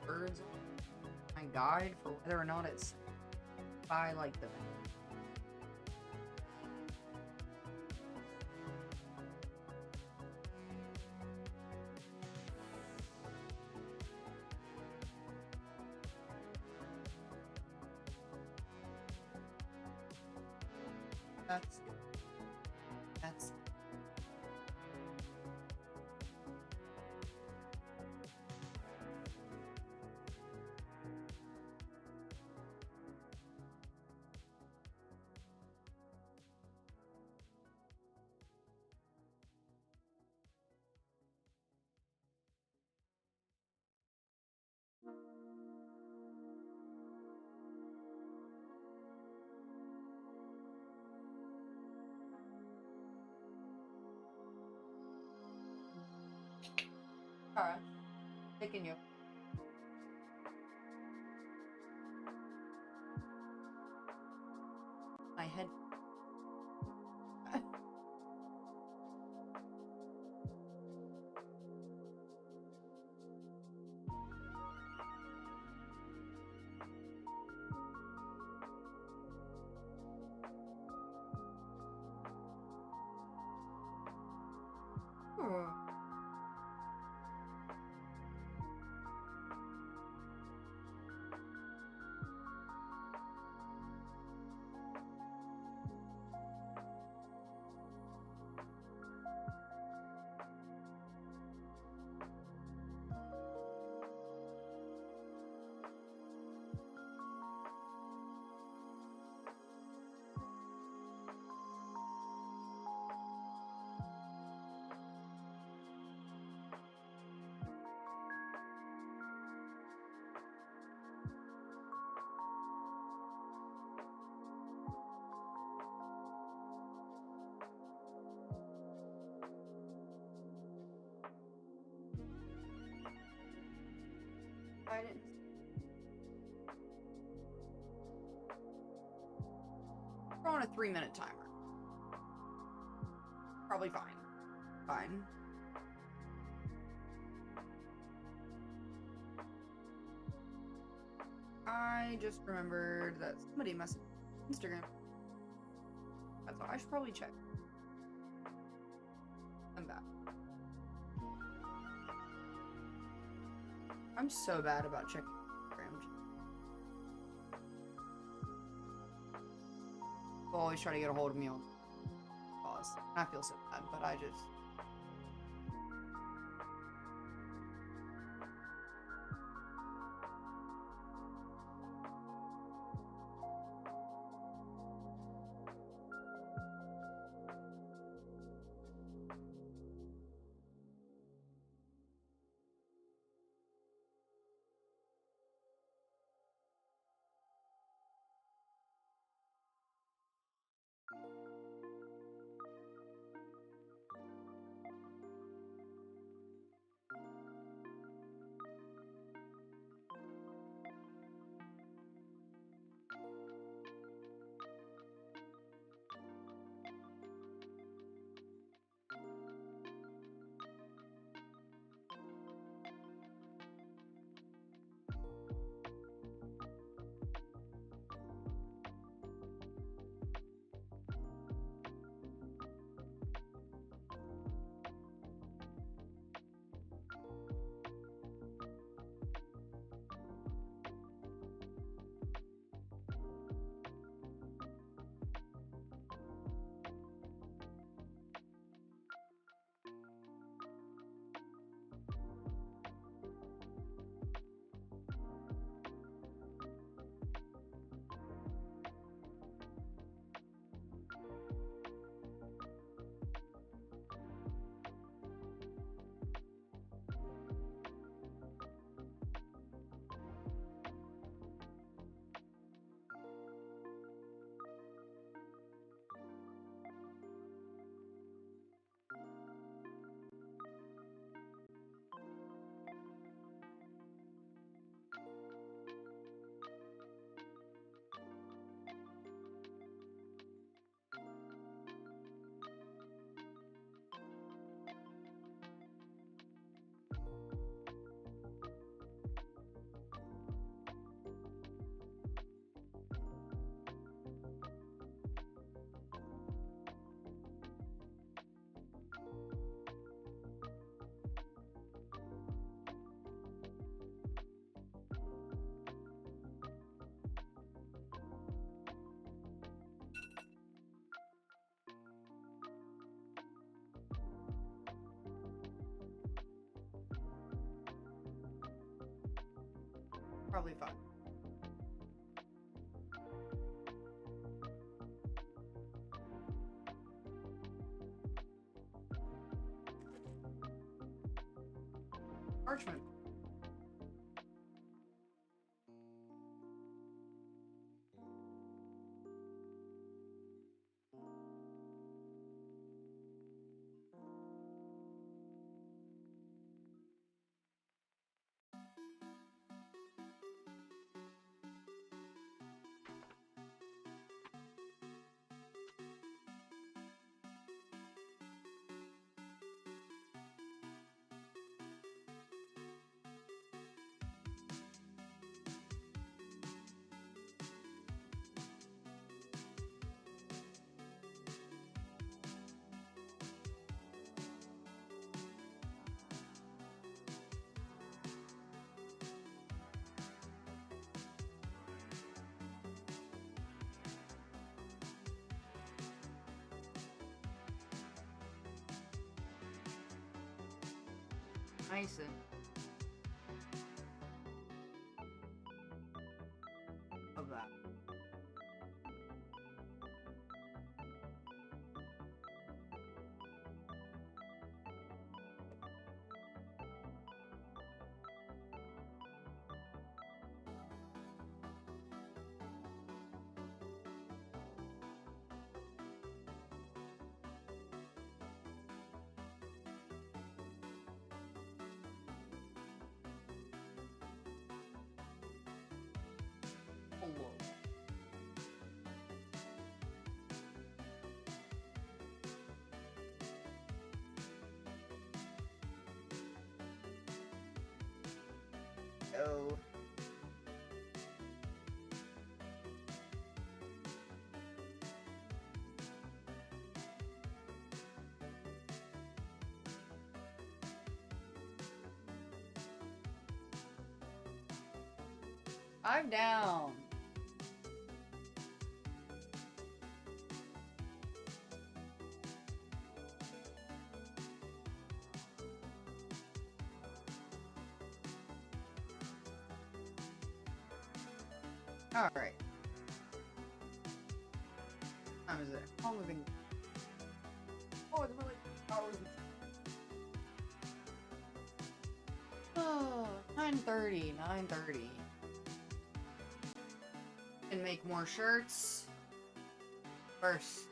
Speaker 1: Birds. My guide for whether or not it's by like the. That's good. That's all right. Taking you. My head. Hmm. I didn't. We're on a 3-minute timer. Probably fine. Fine. I just remembered that somebody messaged Instagram. That's all. I should probably check. I'm back. I'm so bad about checking Instagram. People always try to get a hold of me on pause. I feel so bad, but I just. probably fine. Parchment. Nice. Of that. Hello. Oh. I'm down. All right. Time is it? How long have we been? Oh, it's really hours. Oh, 9:30. 9:30. And make more shirts. First.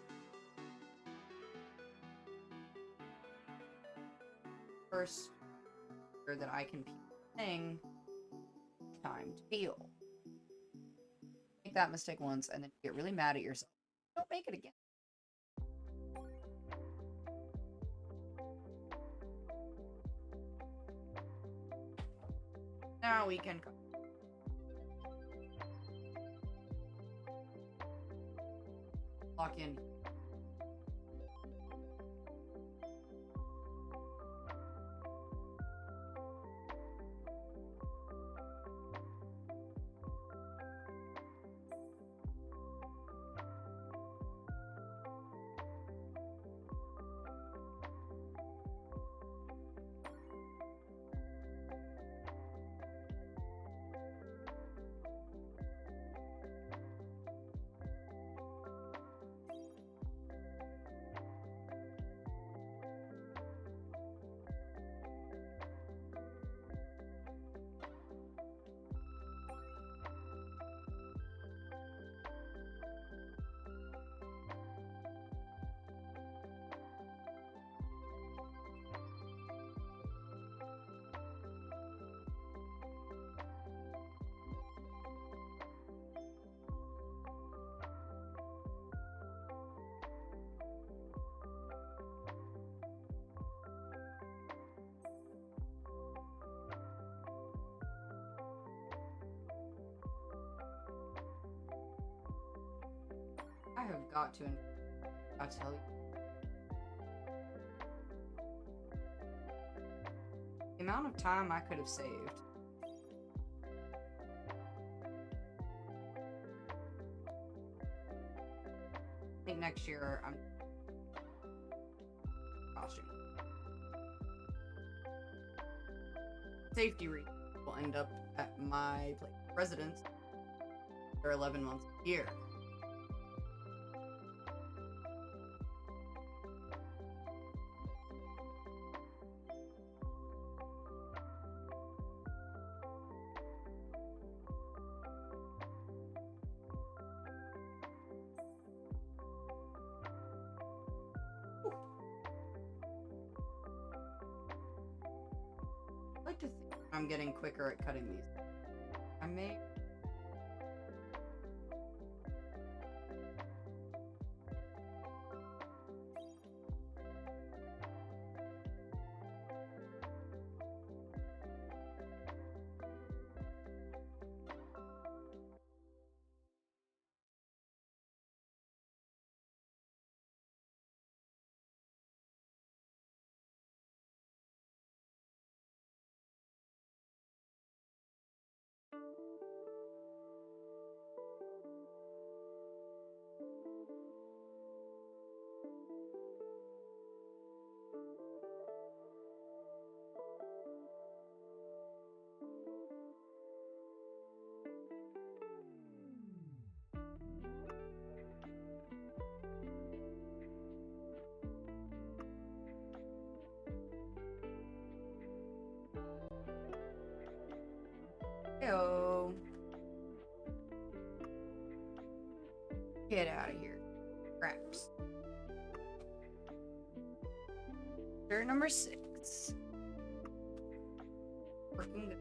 Speaker 1: Sure that I can thing. Time to feel. Make that mistake once and then you get really mad at yourself. Don't make it again. Now we can go. Lock in. I have got to. I'll tell you. The amount of time I could have saved. I think next year I'm costume. Safety reasons will end up at my place. residents. They're 11 months a year. I like to think I'm getting quicker at cutting these. I may. Heyo. Get out of here. Craps. Dirt number 6. Working good.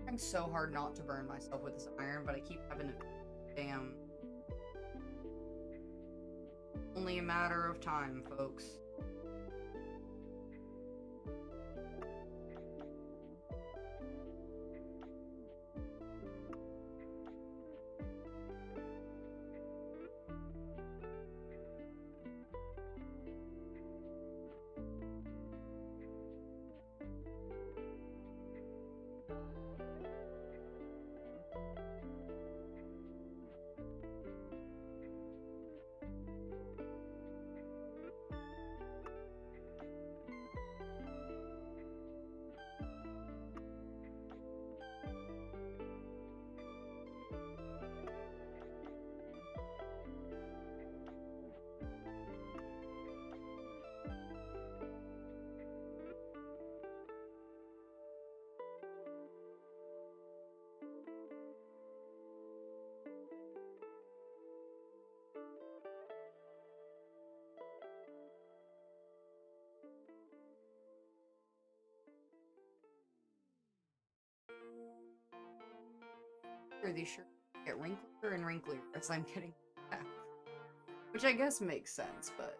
Speaker 1: Trying so hard not to burn myself with this iron, but I keep having to. Damn. Only a matter of time, folks. These shirts get wrinklier and wrinklier as I'm getting back. Which I guess makes sense, but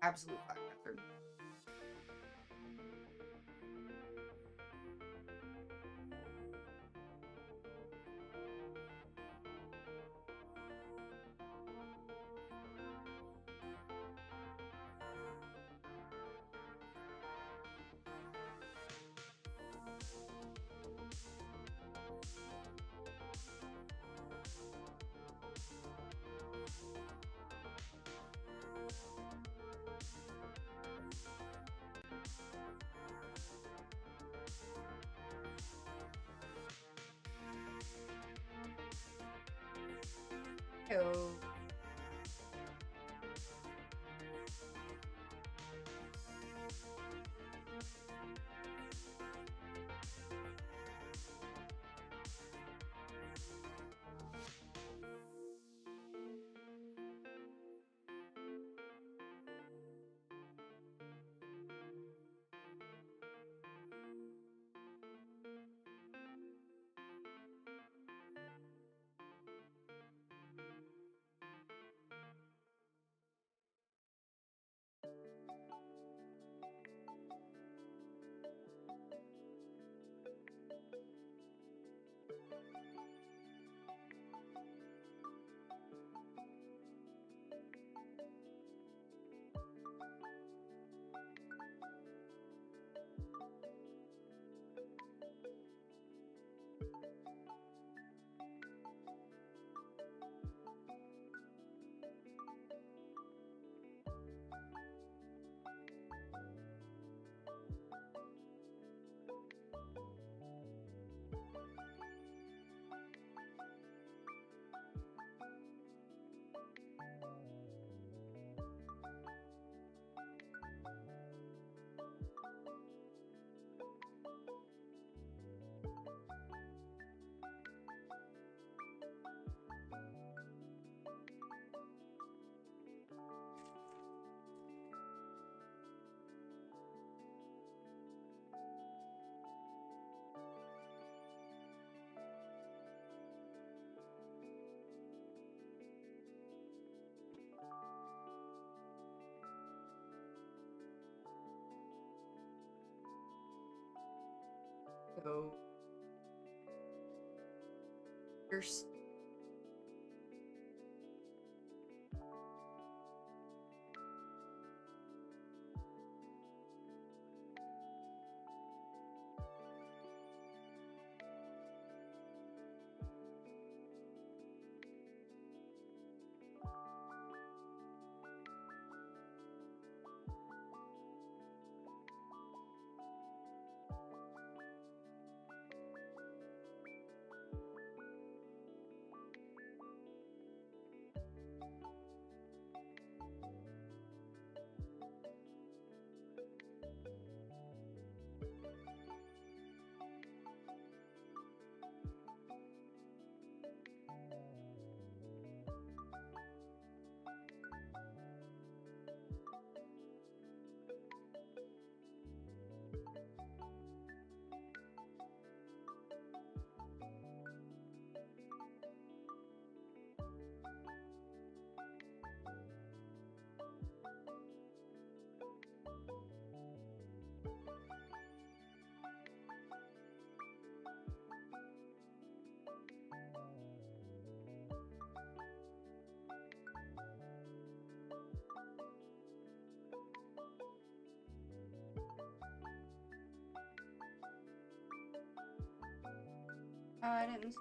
Speaker 1: absolute fire hazard. Ew. Ew. You're I didn't.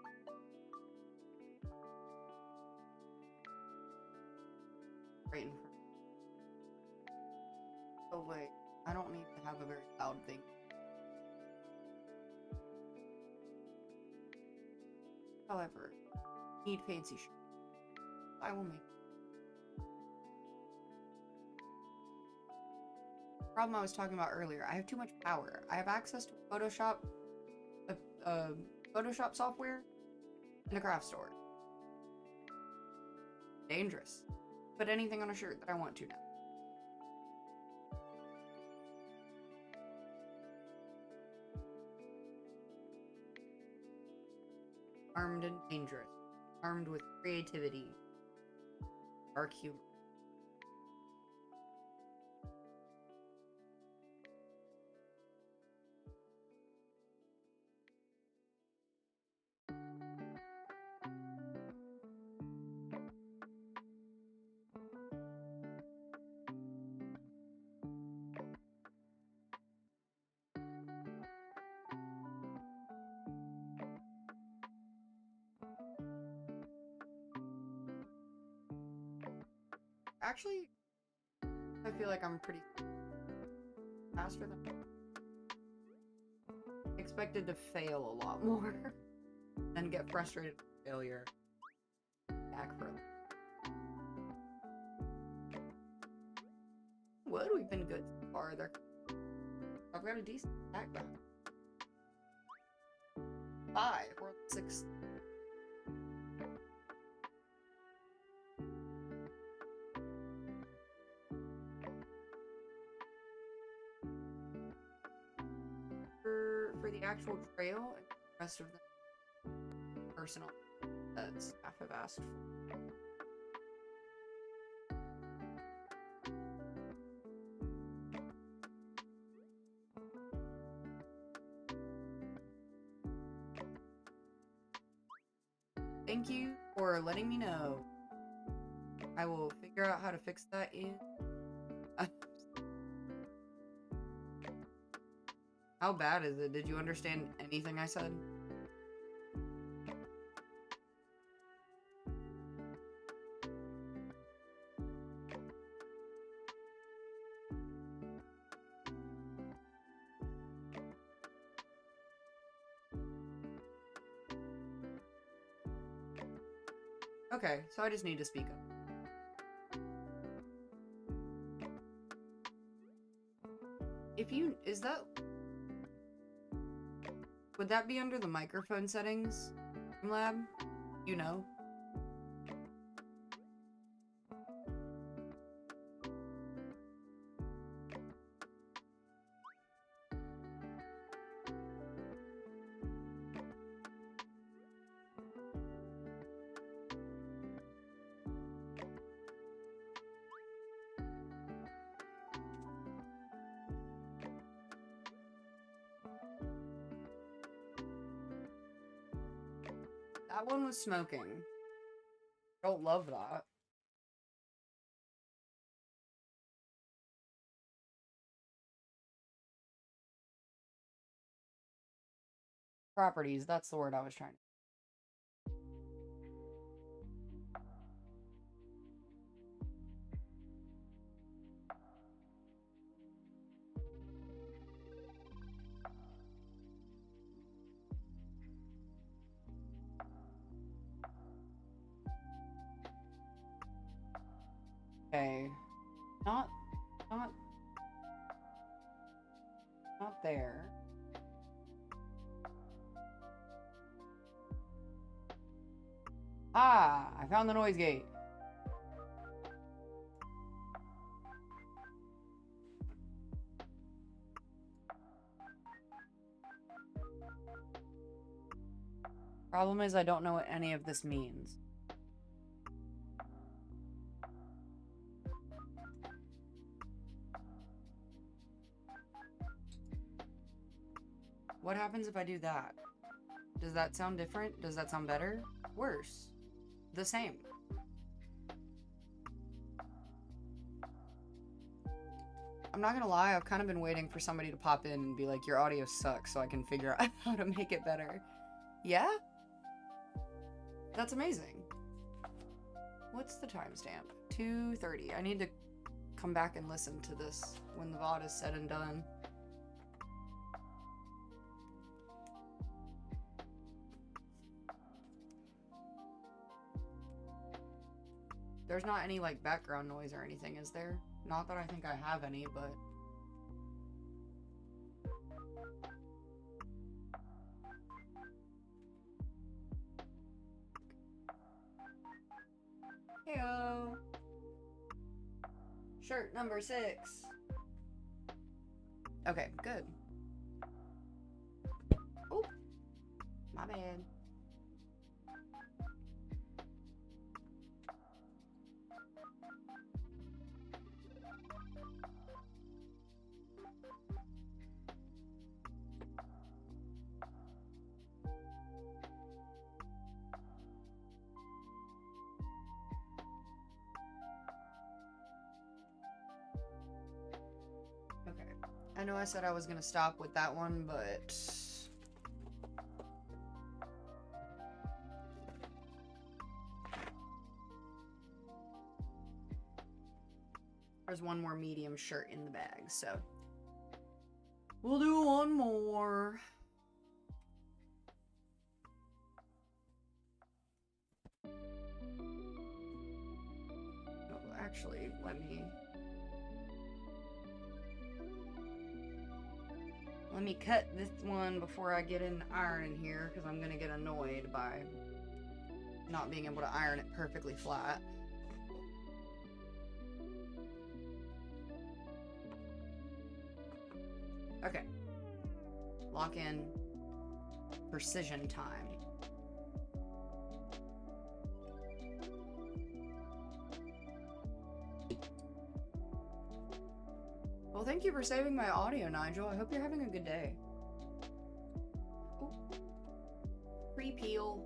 Speaker 1: Right in front. Oh wait, I don't need to have a very loud thing. However, need fancy shit. I will make. Problem I was talking about earlier. I have too much power. I have access to Photoshop, uh, Photoshop software, and a craft store. Dangerous. Put anything on a shirt that I want to now. Armed and dangerous. Armed with creativity. Dark humor. Actually, I feel like I'm pretty faster than expected to fail a lot more and get frustrated with failure. Back for a been good so far. I've got a decent background. 5 or 6. For the actual trail and the rest of the personal that staff have asked for. Thank you for letting me know. I will figure out how to fix that in. How bad is it? Did you understand anything I said? Okay, so I just need to speak up. Would that be under the microphone settings, Lab? You know? That one was smoking. Don't love that. Properties, that's the word I was trying to. Okay. Not there. Ah, I found the noise gate. Problem is, I don't know what any of this means. What happens if I do that? Does that sound different? Does that sound better? Worse? The same? I'm not gonna lie, I've kind of been waiting for somebody to pop in and be like, your audio sucks, so I can figure out how to make it better. Yeah? That's amazing. What's the timestamp? 2:30. I need to come back and listen to this when the VOD is said and done. There's not any, like, background noise or anything, is there? Not that I think I have any, but... Heyo! Shirt number 6. Okay, good. Oh! My bad. I know I said I was gonna stop with that one, but... there's one more medium shirt in the bag, so... we'll do one more. Oh, actually, let me... Let me cut this one before I get in iron in here, because I'm gonna get annoyed by not being able to iron it perfectly flat. Okay. Lock in precision time. Well, thank you for saving my audio, Nigel. I hope you're having a good day. Ooh. Pre-peel.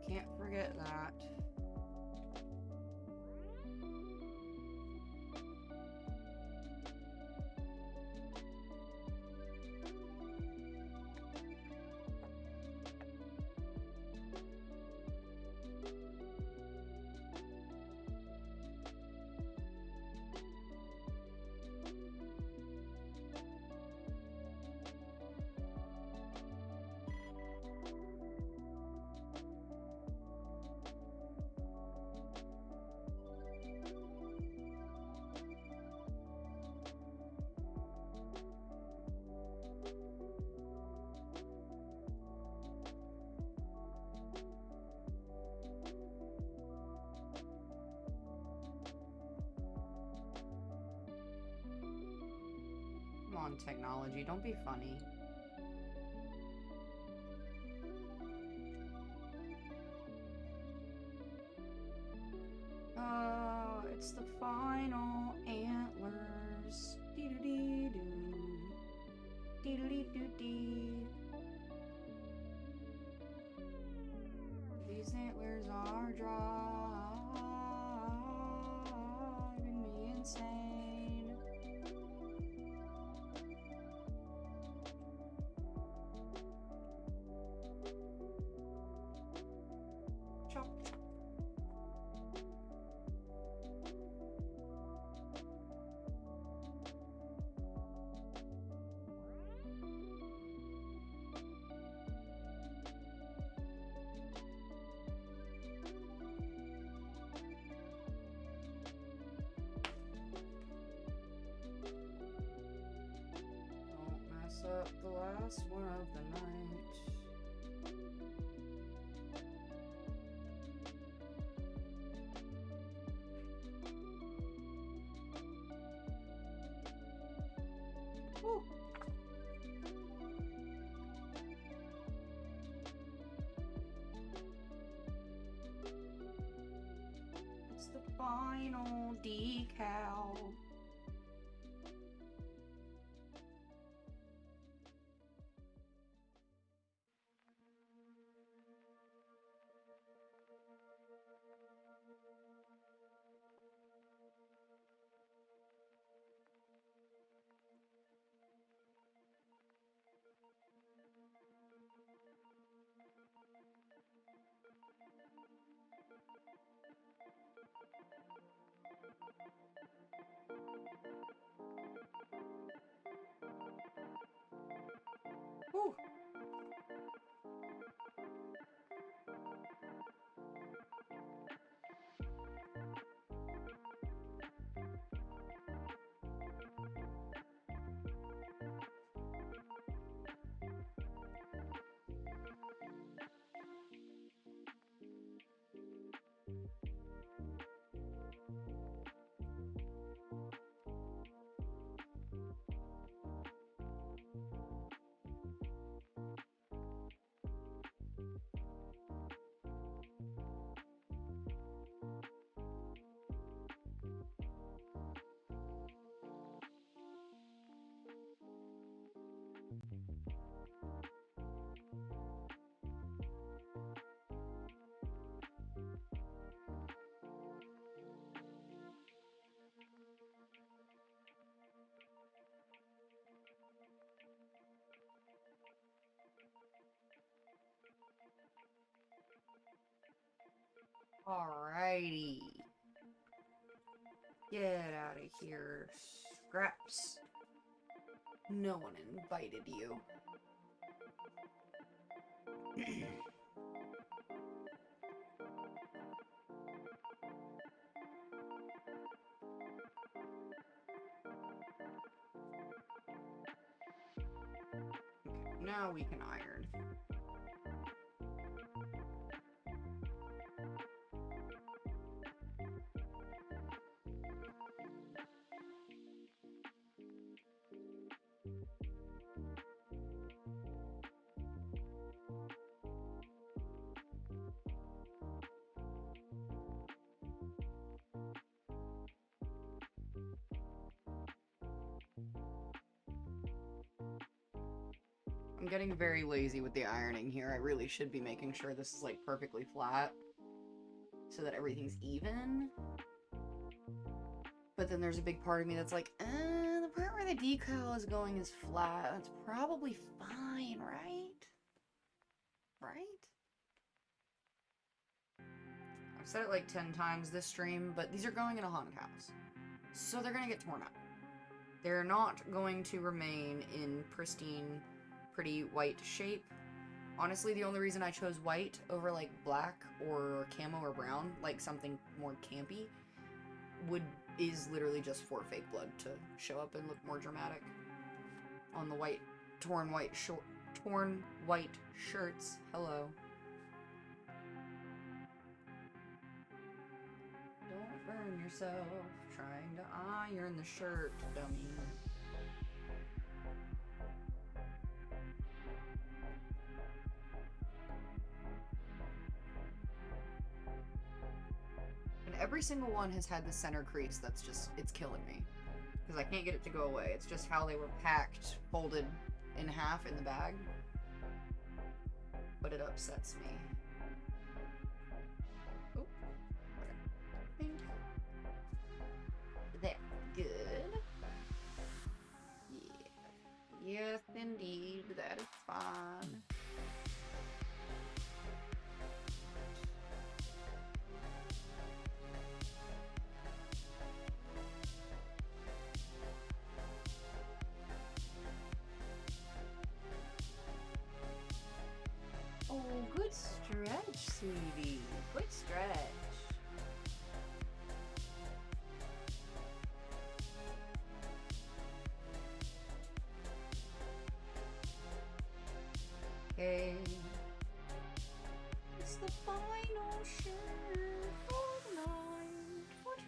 Speaker 1: Can't forget that. Come on, technology, don't be funny. Oh, it's the final antlers. Dee-doo-dee-doo. Dee-doo-dee-doo-dee. These antlers are driving me insane. Chop. Don't mess up the last one of the night. Woo. It's the final decal. Woo. Alrighty. Get out of here, Scraps. No one invited you. Now we can iron. I'm getting very lazy with the ironing here. I really should be making sure this is like perfectly flat so that everything's even. But then there's a big part of me that's like, the part where the decal is going is flat. That's probably fine, right? Right? I've said it like 10 times this stream, but these are going in a haunted house. So they're gonna get torn up. They're not going to remain in pristine, pretty white shape. Honestly, the only reason I chose white over like black or camo or brown, like something more campy, is literally just for fake blood to show up and look more dramatic on the white, torn white shirts. Hello. Don't burn yourself trying to iron the shirt, dummy. And every single one has had the center crease that's just, it's killing me. Because I can't get it to go away. It's just how they were packed, folded in half in the bag. But it upsets me. Oh, okay. There. Good. Yeah. Yes, indeed. That is fine. Oh, good stretch, sweetie. Good stretch. Okay. It's the final shirt for the night. For tonight.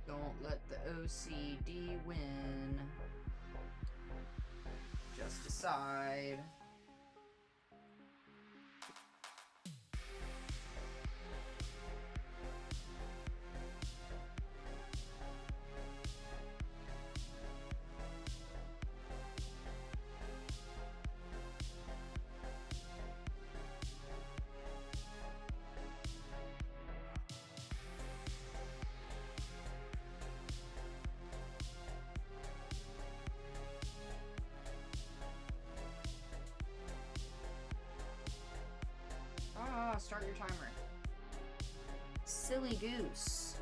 Speaker 1: Don't let the OCD win. Just decide. Start your timer. Silly goose.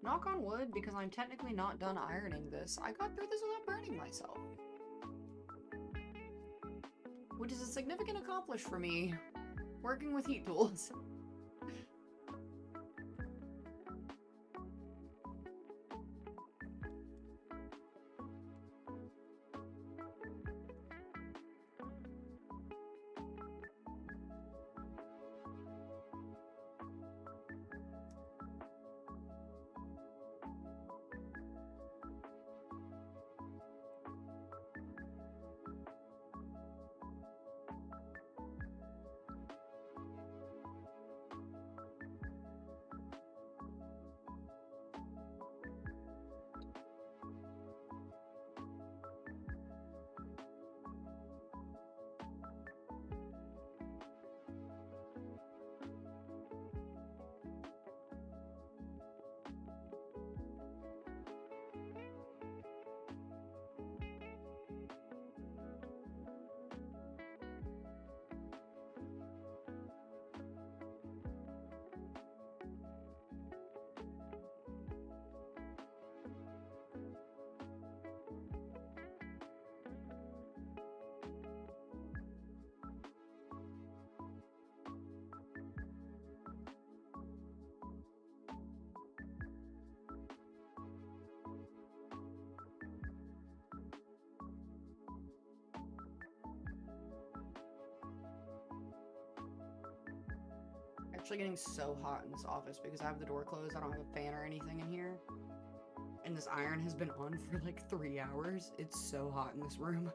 Speaker 1: Knock on wood, because I'm technically not done ironing this. I got through this without burning myself. Which is a significant accomplishment for me, working with heat tools. Actually getting so hot in this office because I have the door closed. I don't have a fan or anything in here. And this iron has been on for like 3 hours. It's so hot in this room.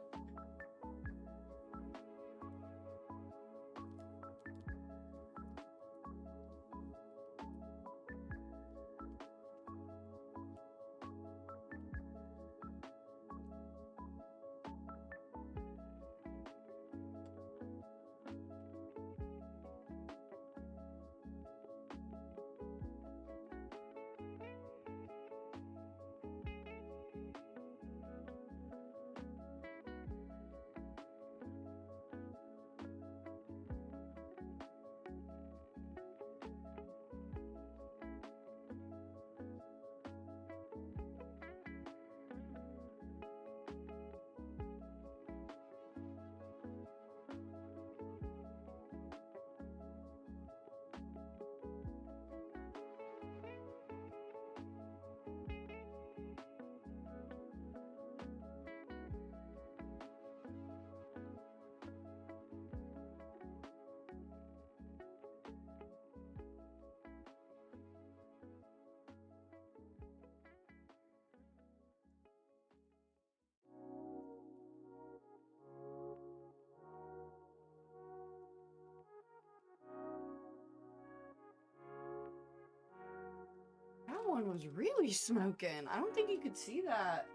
Speaker 1: That one was really smoking. I don't think you could see that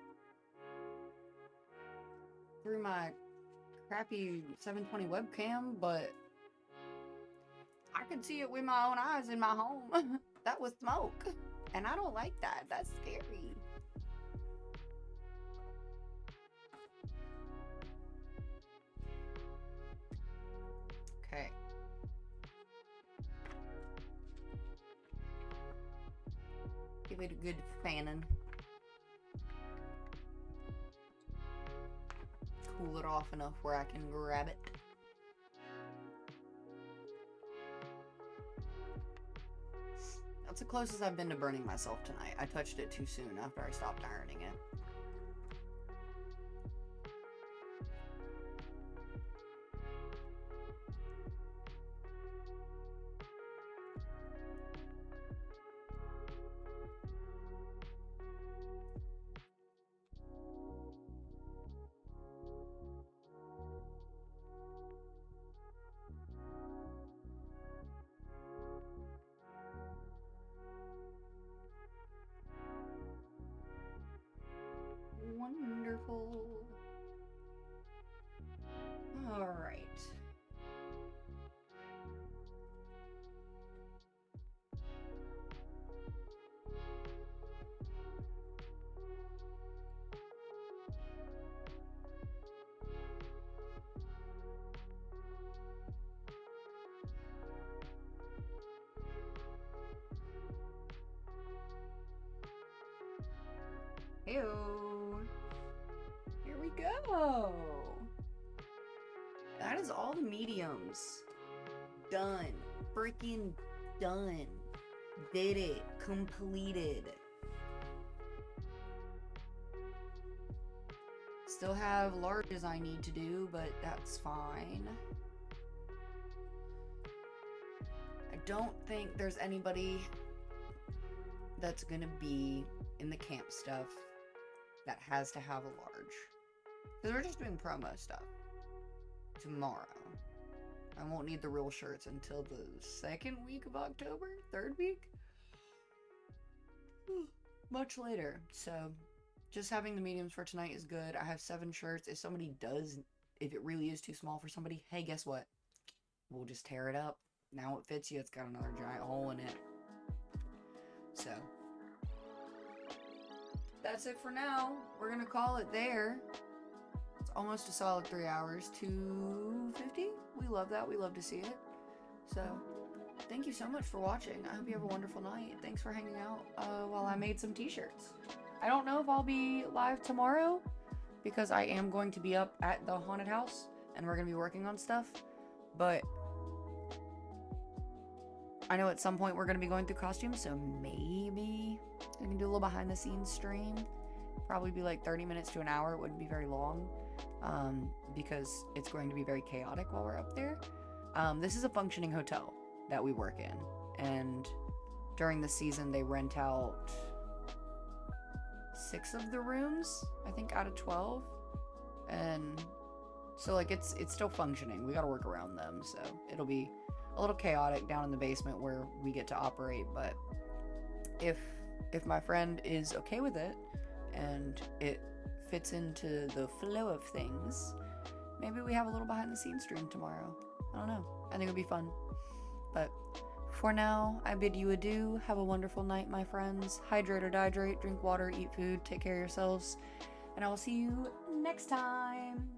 Speaker 1: through my crappy 720 webcam, but I could see it with my own eyes in my home. That was smoke. And I don't like that. That's scary. Okay. Give it a good fanning. Cool it off enough where I can grab it. That's the closest I've been to burning myself tonight. I touched it too soon after I stopped ironing it. Wonderful. All right. Heyo. Here we go. That is all the mediums. Done. Freaking done. Did it. Completed. Still have larges I need to do, but that's fine. I don't think there's anybody that's gonna be in the camp stuff that has to have a large. Because we're just doing promo stuff tomorrow. I won't need the real shirts until the second week of October? Third week? Much later. So just having the mediums for tonight is good. I have 7 shirts. If it really is too small for somebody, hey, guess what? We'll just tear it up. Now it fits you. It's got another giant hole in it. So that's it for now. We're gonna call it there. It's almost a solid 3 hours. 250. We love that. We love to see it. So thank you so much for watching. I hope you have a wonderful night. Thanks for hanging out while I made some t-shirts. I don't know if I'll be live tomorrow because I am going to be up at the haunted house and we're gonna be working on stuff, but I know at some point we're gonna be going through costumes, so maybe I can do a little behind the scenes stream. Probably be like 30 minutes to an hour. It wouldn't be very long because it's going to be very chaotic while we're up there. This is a functioning hotel. that we work in. And during the season, they rent out 6 of the rooms, I think, out of 12. And so, like, it's still functioning. We gotta work around them, so it'll be a little chaotic down in the basement where we get to operate, but if my friend is okay with it and it fits into the flow of things, maybe we have a little behind the scenes stream tomorrow. I don't know. I think it'll be fun. But for now, I bid you adieu. Have a wonderful night, my friends. Hydrate or dihydrate, drink water, eat food, take care of yourselves, and I will see you next time.